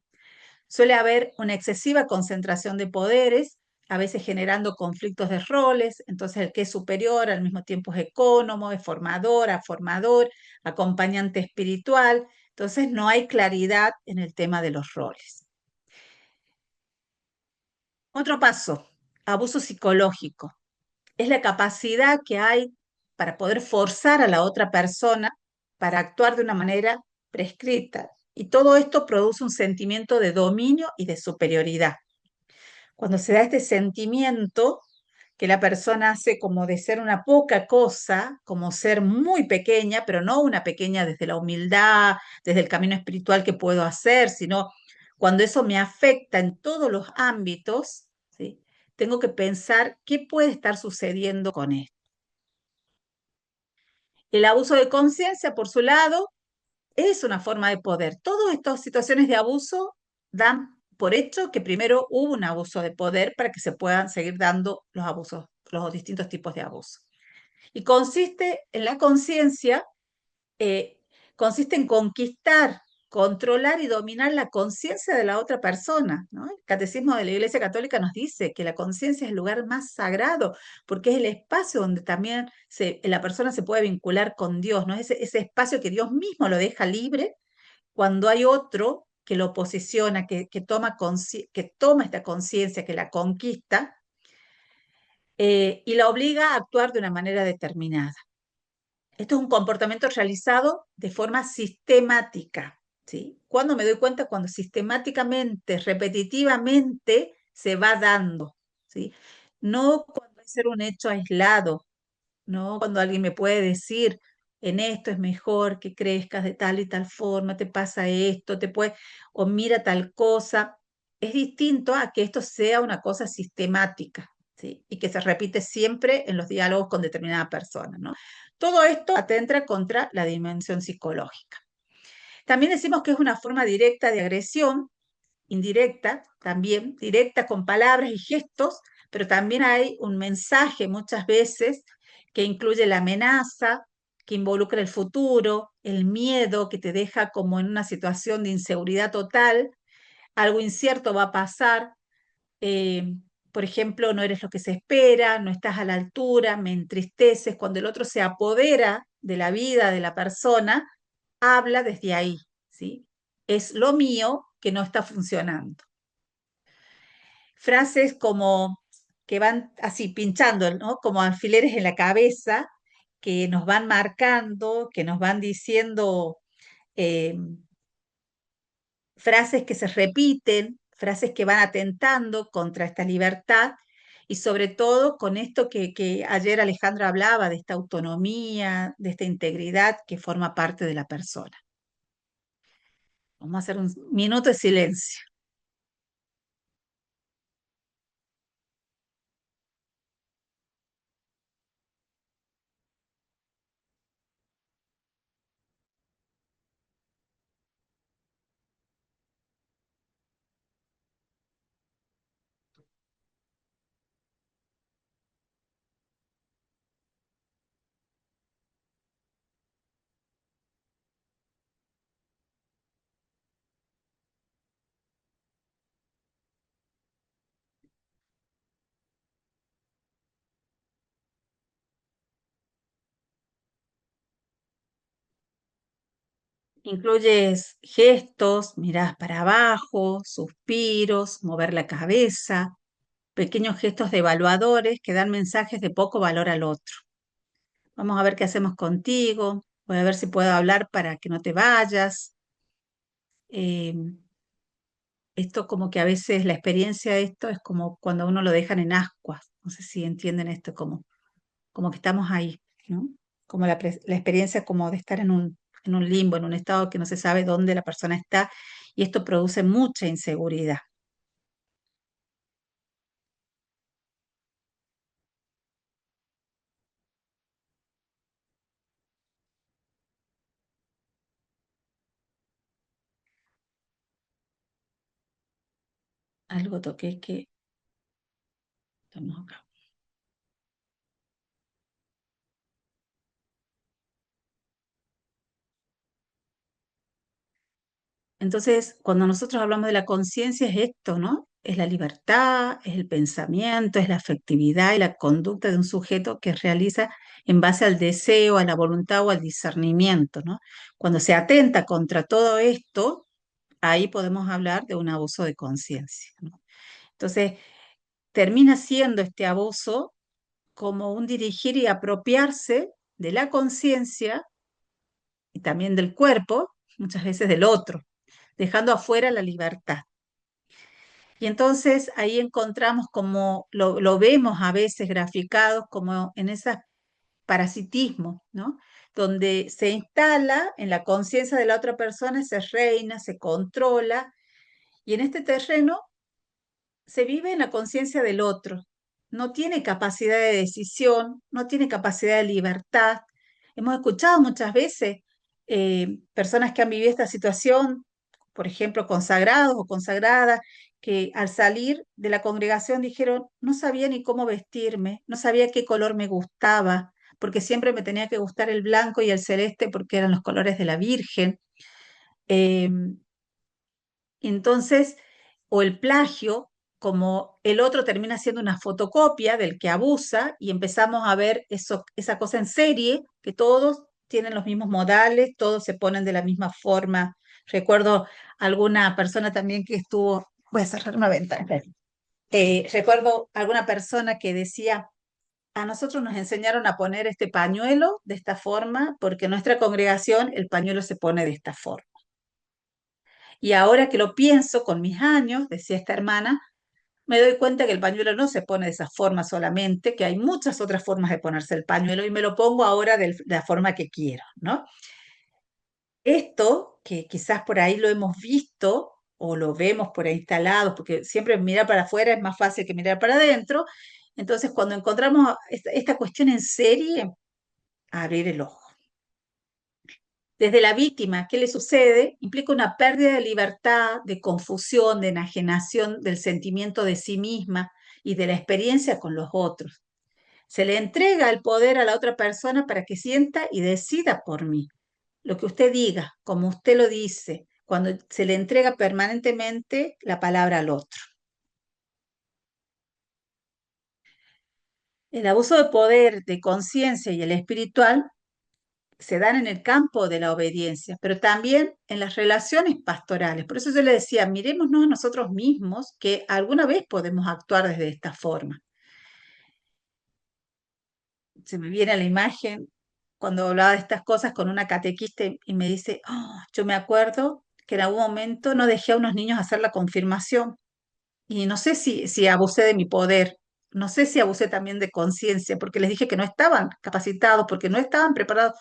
Suele haber una excesiva concentración de poderes, a veces generando conflictos de roles, entonces el que es superior al mismo tiempo es ecónomo, es formador, acompañante espiritual, entonces no hay claridad en el tema de los roles. Otro paso, abuso psicológico. Es la capacidad que hay para poder forzar a la otra persona para actuar de una manera prescrita. Y todo esto produce un sentimiento de dominio y de superioridad. Cuando se da este sentimiento que la persona hace como de ser una poca cosa, como ser muy pequeña, pero no una pequeña desde la humildad, desde el camino espiritual que puedo hacer, sino cuando eso me afecta en todos los ámbitos, ¿sí? Tengo que pensar qué puede estar sucediendo con esto. El abuso de conciencia, por su lado, es una forma de poder. Todas estas situaciones de abuso dan por hecho que primero hubo un abuso de poder para que se puedan seguir dando los abusos, los distintos tipos de abuso. Y consiste en la conciencia, consiste en conquistar, controlar y dominar la conciencia de la otra persona, ¿no? El Catecismo de la Iglesia Católica nos dice que la conciencia es el lugar más sagrado, porque es el espacio donde también la persona se puede vincular con Dios, ¿no? Ese espacio que Dios mismo lo deja libre cuando hay otro que lo posiciona, que toma esta conciencia, que la conquista, y la obliga a actuar de una manera determinada. Esto es un comportamiento realizado de forma sistemática, ¿sí? ¿Cuándo me doy cuenta? Cuando sistemáticamente, repetitivamente se va dando, ¿sí? No cuando es ser un hecho aislado, no cuando alguien me puede decir, en esto es mejor que crezcas de tal y tal forma, te pasa esto, o mira tal cosa. Es distinto a que esto sea una cosa sistemática, ¿sí? Y que se repite siempre en los diálogos con determinada persona, ¿no? Todo esto atenta contra la dimensión psicológica. También decimos que es una forma directa de agresión, indirecta también, directa con palabras y gestos, pero también hay un mensaje muchas veces que incluye la amenaza, que involucra el futuro, el miedo, que te deja como en una situación de inseguridad total, algo incierto va a pasar, eh, por ejemplo, no eres lo que se espera, no estás a la altura, me entristeces, cuando el otro se apodera de la vida de la persona, habla desde ahí, ¿sí? Es lo mío que no está funcionando. Frases como que van así pinchando, ¿no? Como alfileres en la cabeza, que nos van marcando, que nos van diciendo eh, frases que se repiten, frases que van atentando contra esta libertad y sobre todo con esto que ayer Alejandra hablaba, de esta autonomía, de esta integridad que forma parte de la persona. Vamos a hacer un minuto de silencio. Incluyes gestos, miradas para abajo, suspiros, mover la cabeza, pequeños gestos devaluadores que dan mensajes de poco valor al otro. Vamos a ver qué hacemos contigo, voy a ver si puedo hablar para que no te vayas. Eh, Esto como que a veces la experiencia de esto es como cuando a uno lo dejan en ascuas. No sé si entienden esto, como que estamos ahí, ¿no? Como la experiencia como de estar en un limbo, en un estado que no se sabe dónde la persona está, y esto produce mucha inseguridad. Algo toqué que estamos acá. Entonces, cuando nosotros hablamos de la conciencia es esto, ¿no? Es la libertad, es el pensamiento, es la afectividad y la conducta de un sujeto que realiza en base al deseo, a la voluntad o al discernimiento, ¿no? Cuando se atenta contra todo esto, ahí podemos hablar de un abuso de conciencia, ¿no? Entonces, termina siendo este abuso como un dirigir y apropiarse de la conciencia y también del cuerpo, muchas veces del otro, dejando afuera la libertad. Y entonces ahí encontramos como lo vemos a veces graficados como en ese parasitismo, ¿no? Donde se instala en la conciencia de la otra persona, se reina, se controla, y en este terreno se vive en la conciencia del otro. No tiene capacidad de decisión, no tiene capacidad de libertad. Hemos escuchado muchas veces personas que han vivido esta situación, por ejemplo, consagrados o consagradas, que al salir de la congregación dijeron, no sabía ni cómo vestirme, no sabía qué color me gustaba, porque siempre me tenía que gustar el blanco y el celeste porque eran los colores de la Virgen. Eh, entonces, o el plagio, como el otro termina siendo una fotocopia del que abusa y empezamos a ver esa cosa en serie, que todos tienen los mismos modales, todos se ponen de la misma forma Recuerdo alguna persona también que estuvo, voy a cerrar una ventana. Recuerdo alguna persona que decía, a nosotros nos enseñaron a poner este pañuelo de esta forma porque en nuestra congregación el pañuelo se pone de esta forma. Y ahora que lo pienso con mis años, decía esta hermana, me doy cuenta que el pañuelo no se pone de esa forma solamente, que hay muchas otras formas de ponerse el pañuelo y me lo pongo ahora de la forma que quiero, ¿no? Esto, que quizás por ahí lo hemos visto o lo vemos por ahí instalado, porque siempre mirar para afuera es más fácil que mirar para adentro, entonces cuando encontramos esta cuestión en serie, abrir el ojo. Desde la víctima, ¿qué le sucede? Implica una pérdida de libertad, de confusión, de enajenación del sentimiento de sí misma y de la experiencia con los otros. Se le entrega el poder a la otra persona para que sienta y decida por mí. Lo que usted diga, como usted lo dice, cuando se le entrega permanentemente la palabra al otro. El abuso de poder, de conciencia y el espiritual se dan en el campo de la obediencia, pero también en las relaciones pastorales. Por eso yo le decía, mirémonos a nosotros mismos, que alguna vez podemos actuar desde esta forma. Se me viene a la imagen cuando hablaba de estas cosas con una catequista y me dice, "Oh, yo me acuerdo que en algún momento no dejé a unos niños hacer la confirmación y no sé si abusé de mi poder, no sé si abusé también de conciencia, porque les dije que no estaban capacitados, porque no estaban preparados,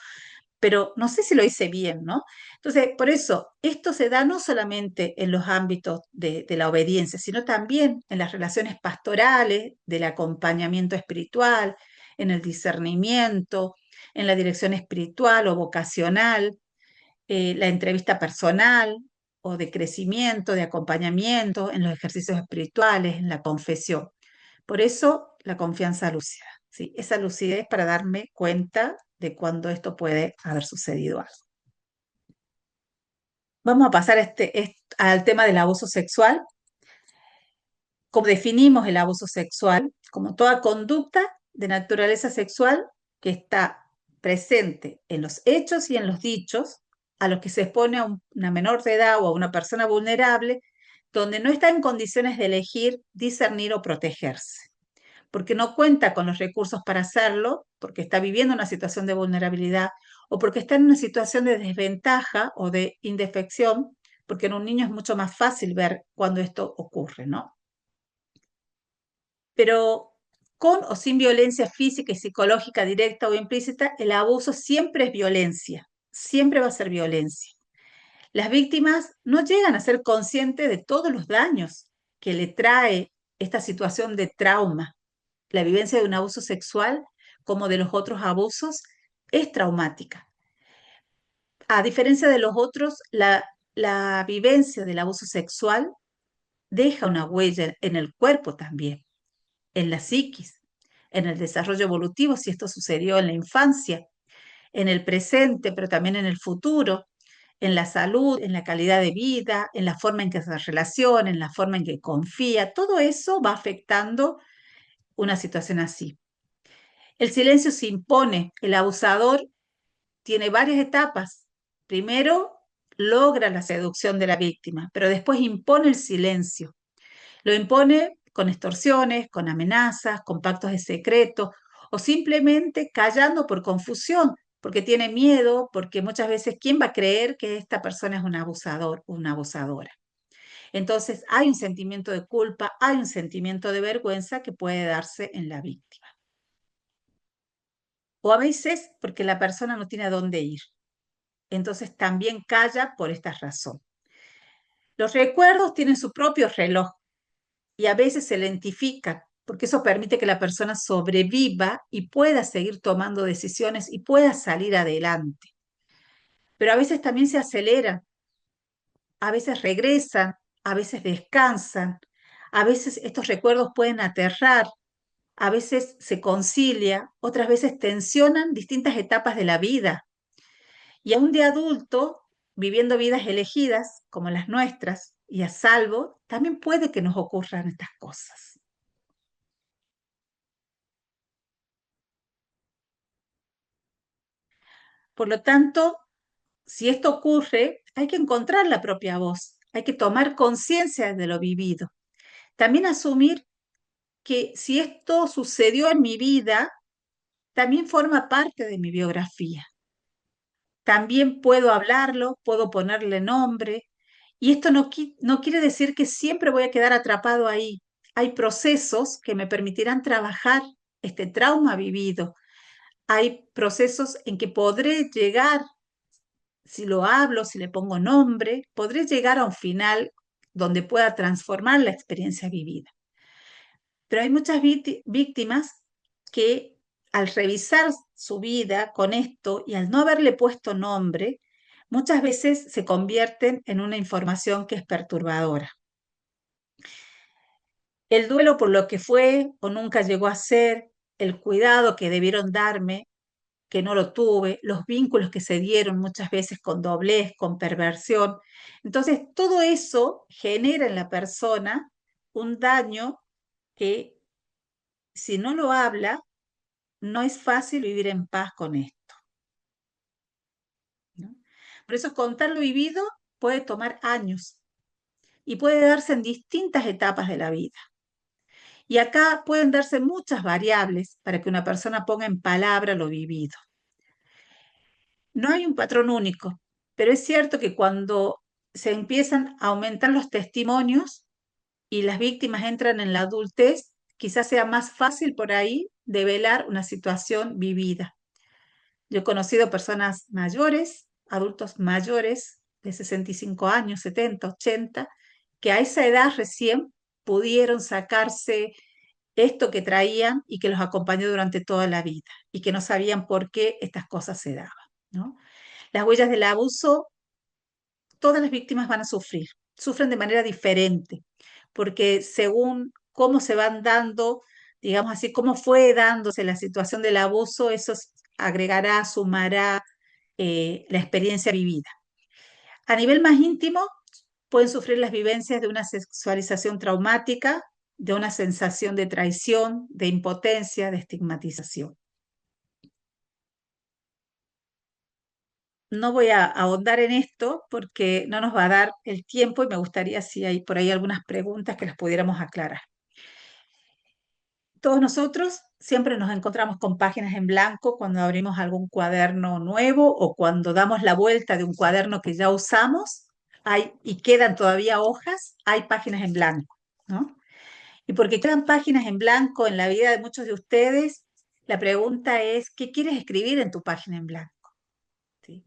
pero no sé si lo hice bien, ¿no? Entonces, por eso, esto se da no solamente en los ámbitos de la obediencia, sino también en las relaciones pastorales, del acompañamiento espiritual, en el discernimiento, en la dirección espiritual o vocacional, la entrevista personal o de crecimiento, de acompañamiento, en los ejercicios espirituales, en la confesión. Por eso, la confianza lúcida, ¿sí? Esa lucidez para darme cuenta de cuando esto puede haber sucedido algo. Vamos a pasar al tema del abuso sexual. Como definimos el abuso sexual, como toda conducta de naturaleza sexual que está presente en los hechos y en los dichos, a los que se expone a una menor de edad o a una persona vulnerable, donde no está en condiciones de elegir, discernir o protegerse, porque no cuenta con los recursos para hacerlo, porque está viviendo una situación de vulnerabilidad o porque está en una situación de desventaja o de indefección, porque en un niño es mucho más fácil ver cuando esto ocurre, ¿no? Pero con o sin violencia física y psicológica directa o implícita, el abuso siempre es violencia, siempre va a ser violencia. Las víctimas no llegan a ser conscientes de todos los daños que le trae esta situación de trauma. La vivencia de un abuso sexual, como de los otros abusos, es traumática. A diferencia de los otros, la vivencia del abuso sexual deja una huella en el cuerpo también, en la psiquis, en el desarrollo evolutivo, si esto sucedió en la infancia, en el presente, pero también en el futuro, en la salud, en la calidad de vida, en la forma en que se relaciona, en la forma en que confía. Todo eso va afectando una situación así. El silencio se impone. El abusador tiene varias etapas. Primero, logra la seducción de la víctima, pero después impone el silencio. Lo impone con extorsiones, con amenazas, con pactos de secreto o simplemente callando por confusión, porque tiene miedo, porque muchas veces, ¿quién va a creer que esta persona es un abusador o una abusadora? Entonces, hay un sentimiento de culpa, hay un sentimiento de vergüenza que puede darse en la víctima. O a veces porque la persona no tiene a dónde ir. Entonces, también calla por esta razón. Los recuerdos tienen su propio reloj y a veces se lentifican, porque eso permite que la persona sobreviva y pueda seguir tomando decisiones y pueda salir adelante. Pero a veces también se aceleran, a veces regresan, a veces descansan, a veces estos recuerdos pueden aterrar, a veces se concilia, otras veces tensionan distintas etapas de la vida. Y aún de adulto, viviendo vidas elegidas como las nuestras y a salvo, también puede que nos ocurran estas cosas. Por lo tanto, si esto ocurre, hay que encontrar la propia voz, hay que tomar conciencia de lo vivido. También asumir que si esto sucedió en mi vida, también forma parte de mi biografía. También puedo hablarlo, puedo ponerle nombre, y esto no quiere decir que siempre voy a quedar atrapado ahí. Hay procesos que me permitirán trabajar este trauma vivido. Hay procesos en que podré llegar, si lo hablo, si le pongo nombre, podré llegar a un final donde pueda transformar la experiencia vivida. Pero hay muchas víctimas que al revisar su vida con esto y al no haberle puesto nombre, muchas veces se convierten en una información que es perturbadora. El duelo por lo que fue o nunca llegó a ser, el cuidado que debieron darme, que no lo tuve, los vínculos que se dieron muchas veces con doblez, con perversión. Entonces, todo eso genera en la persona un daño que, si no lo habla, no es fácil vivir en paz con esto, ¿no? Por eso contar lo vivido puede tomar años y puede darse en distintas etapas de la vida. Y acá pueden darse muchas variables para que una persona ponga en palabra lo vivido. No hay un patrón único, pero es cierto que cuando se empiezan a aumentar los testimonios y las víctimas entran en la adultez, quizás sea más fácil por ahí develar una situación vivida. Yo he conocido personas mayores, adultos mayores de 65 años, 70, 80, que a esa edad recién pudieron sacarse esto que traían y que los acompañó durante toda la vida y que no sabían por qué estas cosas se daban, ¿no? Las huellas del abuso, todas las víctimas van a sufrir, sufren de manera diferente, porque según cómo se van dando, digamos así, cómo fue dándose la situación del abuso, eso agregará, sumará la experiencia vivida. A nivel más íntimo, pueden sufrir las vivencias de una sexualización traumática, de una sensación de traición, de impotencia, de estigmatización. No voy a ahondar en esto porque no nos va a dar el tiempo y me gustaría si hay por ahí algunas preguntas que las pudiéramos aclarar. Todos nosotros siempre nos encontramos con páginas en blanco cuando abrimos algún cuaderno nuevo o cuando damos la vuelta de un cuaderno que ya usamos y quedan todavía hojas, hay páginas en blanco, ¿no? Y porque quedan páginas en blanco en la vida de muchos de ustedes, la pregunta es, ¿qué quieres escribir en tu página en blanco? ¿Sí?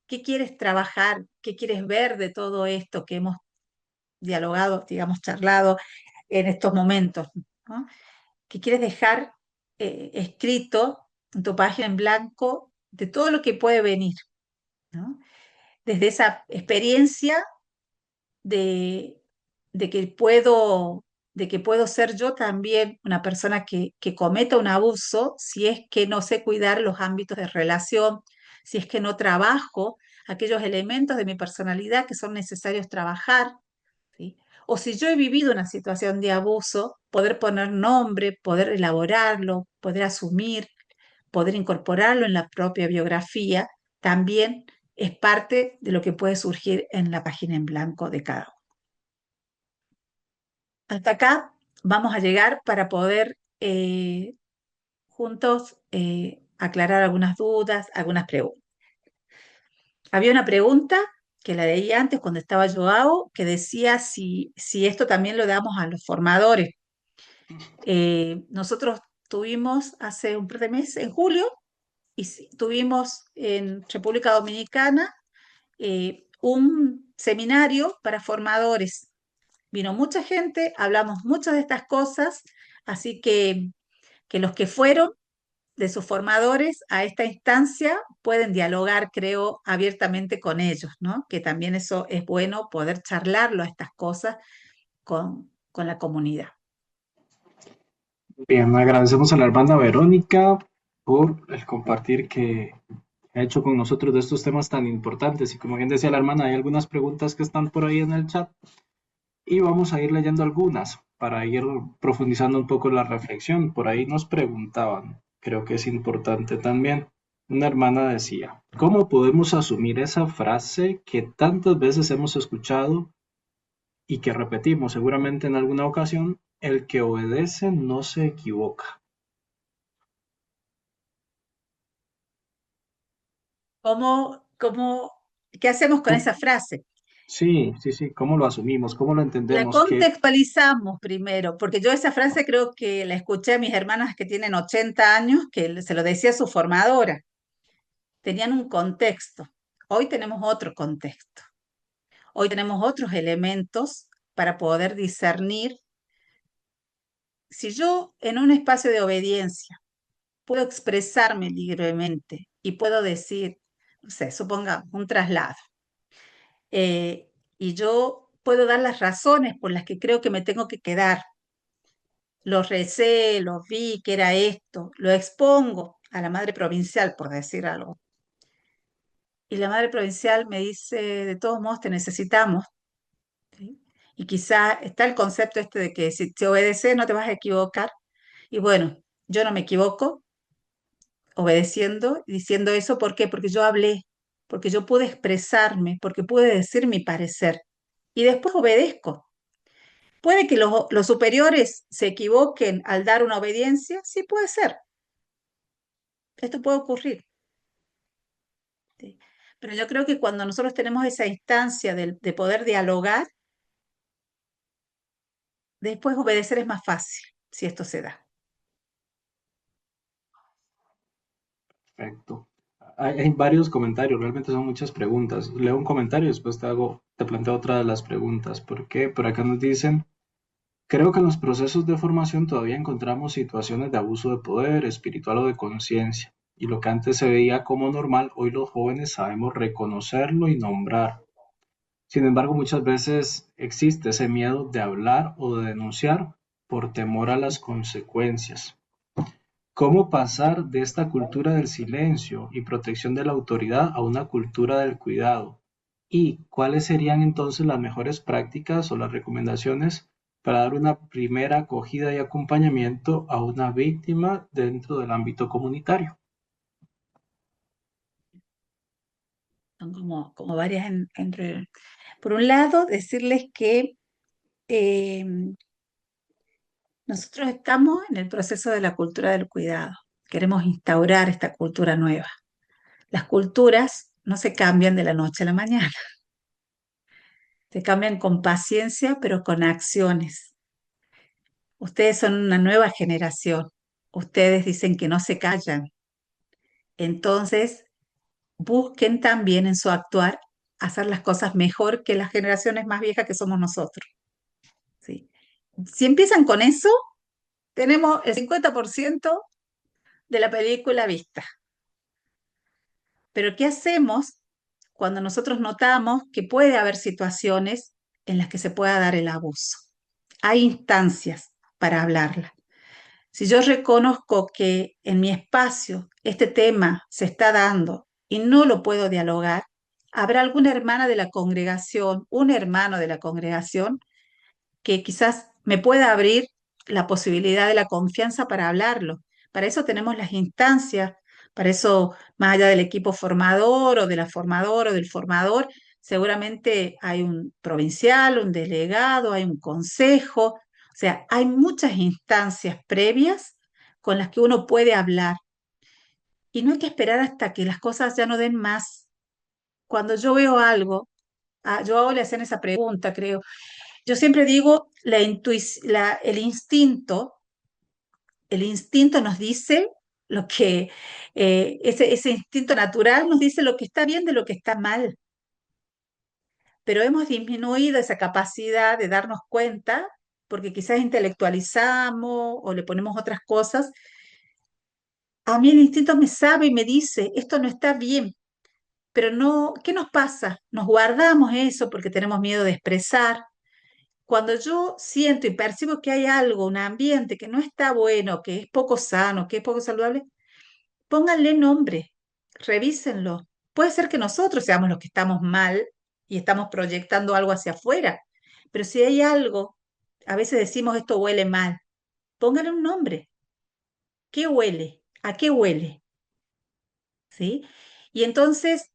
¿Qué quieres trabajar? ¿Qué quieres ver de todo esto que hemos dialogado, digamos, charlado en estos momentos, ¿no? ¿Qué quieres dejar escrito en tu página en blanco de todo lo que puede venir, ¿no? Desde esa experiencia de, de que puedo, de que puedo ser yo también una persona que cometa un abuso si es que no sé cuidar los ámbitos de relación, si es que no trabajo aquellos elementos de mi personalidad que son necesarios trabajar, ¿sí? O si yo he vivido una situación de abuso, poder poner nombre, poder elaborarlo, poder asumir, poder incorporarlo en la propia biografía, también es parte de lo que puede surgir en la página en blanco de cada uno. Hasta acá vamos a llegar para poder juntos aclarar algunas dudas, algunas preguntas. Había una pregunta que la leí antes cuando estaba Joao, que decía si esto también lo damos a los formadores. Nosotros tuvimos hace un par de meses, en julio, y tuvimos en República Dominicana un seminario para formadores. Vino mucha gente, hablamos muchas de estas cosas, así que los que fueron de sus formadores a esta instancia pueden dialogar, creo, abiertamente con ellos, ¿no? Que también eso es bueno, poder charlarlo a estas cosas con la comunidad. Bien, agradecemos a la hermana Verónica por el compartir que ha hecho con nosotros de estos temas tan importantes. Y como bien decía la hermana, hay algunas preguntas que están por ahí en el chat y vamos a ir leyendo algunas para ir profundizando un poco en la reflexión. Por ahí nos preguntaban, creo que es importante también. Una hermana decía, ¿cómo podemos asumir esa frase que tantas veces hemos escuchado y que repetimos seguramente en alguna ocasión? El que obedece no se equivoca. ¿Cómo, qué hacemos con esa frase? Sí, sí, sí, ¿cómo lo asumimos? ¿Cómo lo La entendemos? Que contextualizamos primero, porque yo esa frase creo que la escuché a mis hermanas que tienen 80 años, que se lo decía su formadora. Tenían un contexto. Hoy tenemos otro contexto. Hoy tenemos otros elementos para poder discernir. Si yo en un espacio de obediencia puedo expresarme libremente y puedo decir, no sé, supongamos un traslado, y yo puedo dar las razones por las que creo que me tengo que quedar, lo recé, lo vi, que era esto, lo expongo a la madre provincial, por decir algo. Y la madre provincial me dice, de todos modos, te necesitamos. ¿Sí? Y quizá está el concepto este de que si te obedeces no te vas a equivocar. Y bueno, yo no me equivoco obedeciendo y diciendo eso. ¿Por qué? Porque yo hablé, porque yo pude expresarme, porque pude decir mi parecer. Y después obedezco. ¿Puede que los superiores se equivoquen al dar una obediencia? Sí, puede ser. Esto puede ocurrir. ¿Sí? Pero yo creo que cuando nosotros tenemos esa instancia de poder dialogar, después obedecer es más fácil, si esto se da. perfecto. Hay varios comentarios, realmente son muchas preguntas. Leo un comentario y después te planteo otra de las preguntas. ¿Por qué? Por acá nos dicen, creo que en los procesos de formación todavía encontramos situaciones de abuso de poder, espiritual o de conciencia. Y lo que antes se veía como normal, hoy los jóvenes sabemos reconocerlo y nombrar. Sin embargo, muchas veces existe ese miedo de hablar o de denunciar por temor a las consecuencias. ¿Cómo pasar de esta cultura del silencio y protección de la autoridad a una cultura del cuidado? ¿Y cuáles serían entonces las mejores prácticas o las recomendaciones para dar una primera acogida y acompañamiento a una víctima dentro del ámbito comunitario? Son como varias entre... Por un lado, decirles que nosotros estamos en el proceso de la cultura del cuidado. Queremos instaurar esta cultura nueva. Las culturas no se cambian de la noche a la mañana. Se cambian con paciencia, pero con acciones. Ustedes son una nueva generación. Ustedes dicen que no se callan. Entonces, busquen también en su actuar hacer las cosas mejor que las generaciones más viejas que somos nosotros. ¿Sí? Si empiezan con eso, tenemos el 50% de la película vista. Pero ¿qué hacemos cuando nosotros notamos que puede haber situaciones en las que se pueda dar el abuso? Hay instancias para hablarla. Si yo reconozco que en mi espacio este tema se está dando y no lo puedo dialogar, habrá alguna hermana de la congregación, un hermano de la congregación que quizás me pueda abrir la posibilidad de la confianza para hablarlo. Para eso tenemos las instancias, para eso, más allá del equipo formador o de la formadora o del formador, seguramente hay un provincial, un delegado, hay un consejo, o sea, hay muchas instancias previas con las que uno puede hablar. Y no hay que esperar hasta que las cosas ya no den más. Cuando yo veo algo, yo hago le hacen esa pregunta, creo. Yo siempre digo, el instinto nos dice lo que, ese instinto natural nos dice lo que está bien de lo que está mal, pero hemos disminuido esa capacidad de darnos cuenta porque quizás intelectualizamos o le ponemos otras cosas. A mí el instinto me sabe y me dice, esto no está bien, pero no, ¿qué nos pasa? Nos guardamos eso porque tenemos miedo de expresar. Cuando yo siento y percibo que hay algo, un ambiente que no está bueno, que es poco sano, que es poco saludable, pónganle nombre, revísenlo. Puede ser que nosotros seamos los que estamos mal y estamos proyectando algo hacia afuera, pero si hay algo, a veces decimos esto huele mal, pónganle un nombre. ¿Qué huele? ¿A qué huele? ¿sí? Y entonces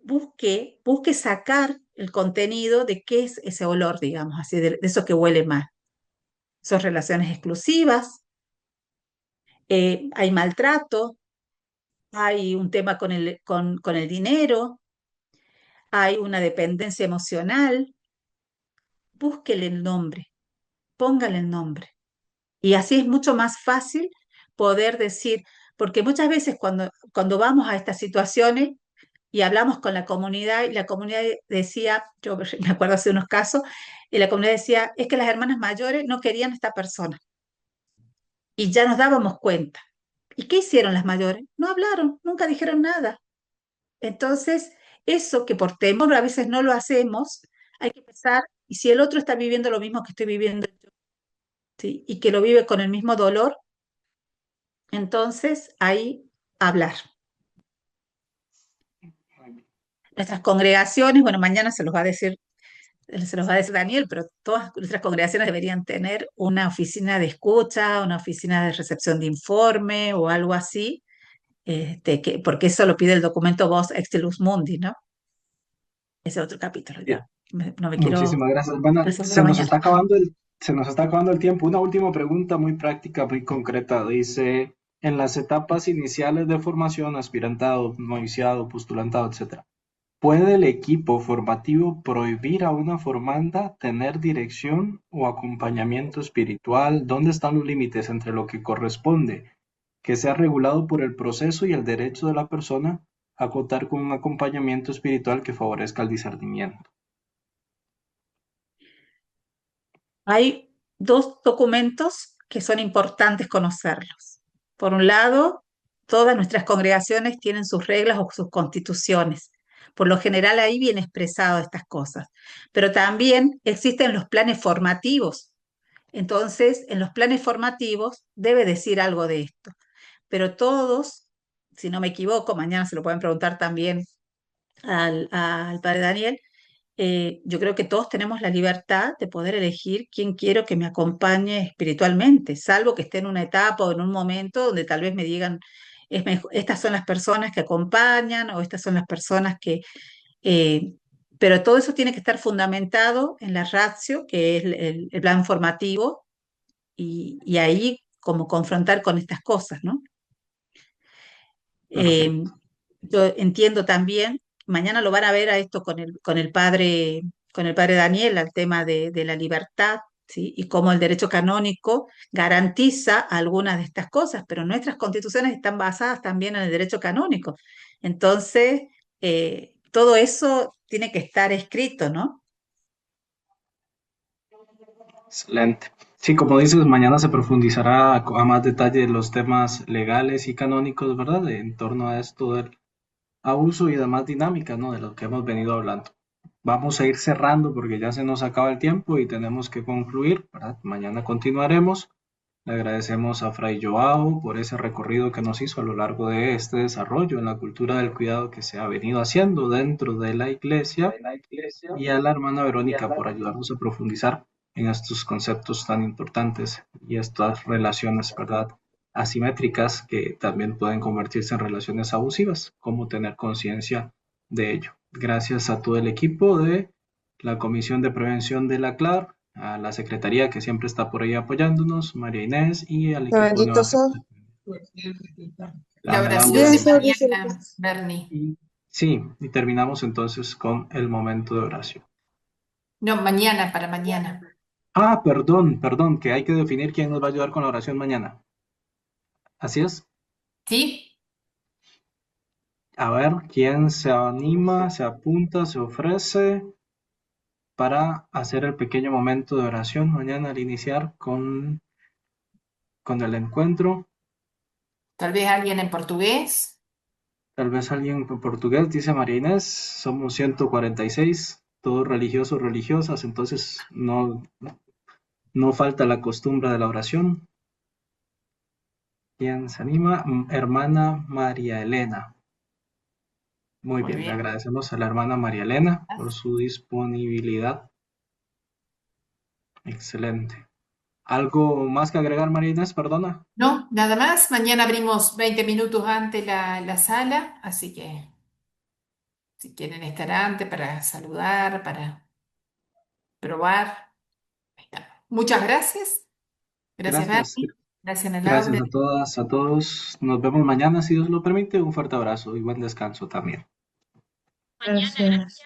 busque sacar el contenido de qué es ese olor, digamos, así, de eso que huele mal. Son relaciones exclusivas, hay maltrato, hay un tema con el dinero, hay una dependencia emocional. Búsquele el nombre, póngale el nombre. Y así es mucho más fácil poder decir, porque muchas veces cuando vamos a estas situaciones y hablamos con la comunidad, y la comunidad decía, yo me acuerdo hace unos casos, y la comunidad decía, es que las hermanas mayores no querían a esta persona. Y ya nos dábamos cuenta. ¿Y qué hicieron las mayores? No hablaron, nunca dijeron nada. Entonces, eso que por temor a veces no lo hacemos, hay que pensar, y si el otro está viviendo lo mismo que estoy viviendo yo, ¿sí? Y que lo vive con el mismo dolor, entonces ahí hablar. Nuestras congregaciones, bueno, mañana se los va a decir Daniel, pero todas nuestras congregaciones deberían tener una oficina de escucha, una oficina de recepción de informe o algo así, porque eso lo pide el documento Vos Extelus Mundi, ¿no? Ese otro capítulo, ya. No me quiero Muchísimas gracias, hermana. resolver mañana. Se nos está acabando el tiempo. Una última pregunta muy práctica, muy concreta. Dice, en las etapas iniciales de formación, aspirantado, noviciado, postulantado, etcétera, ¿puede el equipo formativo prohibir a una formanda tener dirección o acompañamiento espiritual? ¿Dónde están los límites entre lo que corresponde que sea regulado por el proceso y el derecho de la persona a contar con un acompañamiento espiritual que favorezca el discernimiento? Hay dos documentos que son importantes conocerlos. Por un lado, todas nuestras congregaciones tienen sus reglas o sus constituciones. Por lo general ahí viene expresado estas cosas. Pero también existen los planes formativos. Entonces, en los planes formativos debe decir algo de esto. Pero todos, si no me equivoco, mañana se lo pueden preguntar también al padre Daniel, yo creo que todos tenemos la libertad de poder elegir quién quiero que me acompañe espiritualmente, salvo que esté en una etapa o en un momento donde tal vez me digan, estas son las personas que acompañan o estas son las personas que... pero todo eso tiene que estar fundamentado en la ratio, que es el plan formativo, y ahí como confrontar con estas cosas, ¿no? Yo entiendo también, mañana lo van a ver a esto con el padre Daniel, al tema de la libertad, ¿sí? Y cómo el derecho canónico garantiza algunas de estas cosas, pero nuestras constituciones están basadas también en el derecho canónico. Entonces, todo eso tiene que estar escrito, ¿no? Excelente. Sí, como dices, mañana se profundizará a más detalle los temas legales y canónicos, ¿verdad? En torno a esto del abuso y demás dinámicas, ¿no? De lo que hemos venido hablando. Vamos a ir cerrando porque ya se nos acaba el tiempo y tenemos que concluir, ¿verdad? Mañana continuaremos. Le agradecemos a Fray Joao por ese recorrido que nos hizo a lo largo de este desarrollo en la cultura del cuidado que se ha venido haciendo dentro de la iglesia, y a la hermana Verónica por ayudarnos a profundizar en estos conceptos tan importantes y estas relaciones, ¿verdad?, asimétricas que también pueden convertirse en relaciones abusivas, cómo tener conciencia de ello. Gracias a todo el equipo de la Comisión de Prevención de la CLAR, a la Secretaría que siempre está por ahí apoyándonos, María Inés, y al equipo Bendito nuevo. sea. La La damos. oración de mañana, Bernie. Sí, y terminamos entonces con el momento de oración. No, mañana, para mañana. Ah, perdón, que hay que definir quién nos va a ayudar con la oración mañana. ¿Así es? ¿Sí? A ver, ¿quién se anima, se apunta, se ofrece para hacer el pequeño momento de oración mañana al iniciar con el encuentro? Tal vez alguien en portugués. Tal vez alguien en portugués, dice María Inés. Somos 146, todos religiosos, religiosas, entonces no falta la costumbre de la oración. ¿Quién se anima? Hermana María Elena. Muy bien, le agradecemos a la hermana María Elena por su disponibilidad. Excelente. ¿Algo más que agregar, María Inés? Perdona. No, nada más. Mañana abrimos 20 minutos antes la sala, así que si quieren estar antes para saludar, para probar. Ahí está. Muchas gracias. Gracias, Gracias. Gaby. Gracias, Ana Gracias Laura. a todas, a todos. Nos vemos mañana, si Dios lo permite. Un fuerte abrazo y buen descanso también. Mañana, Gracias.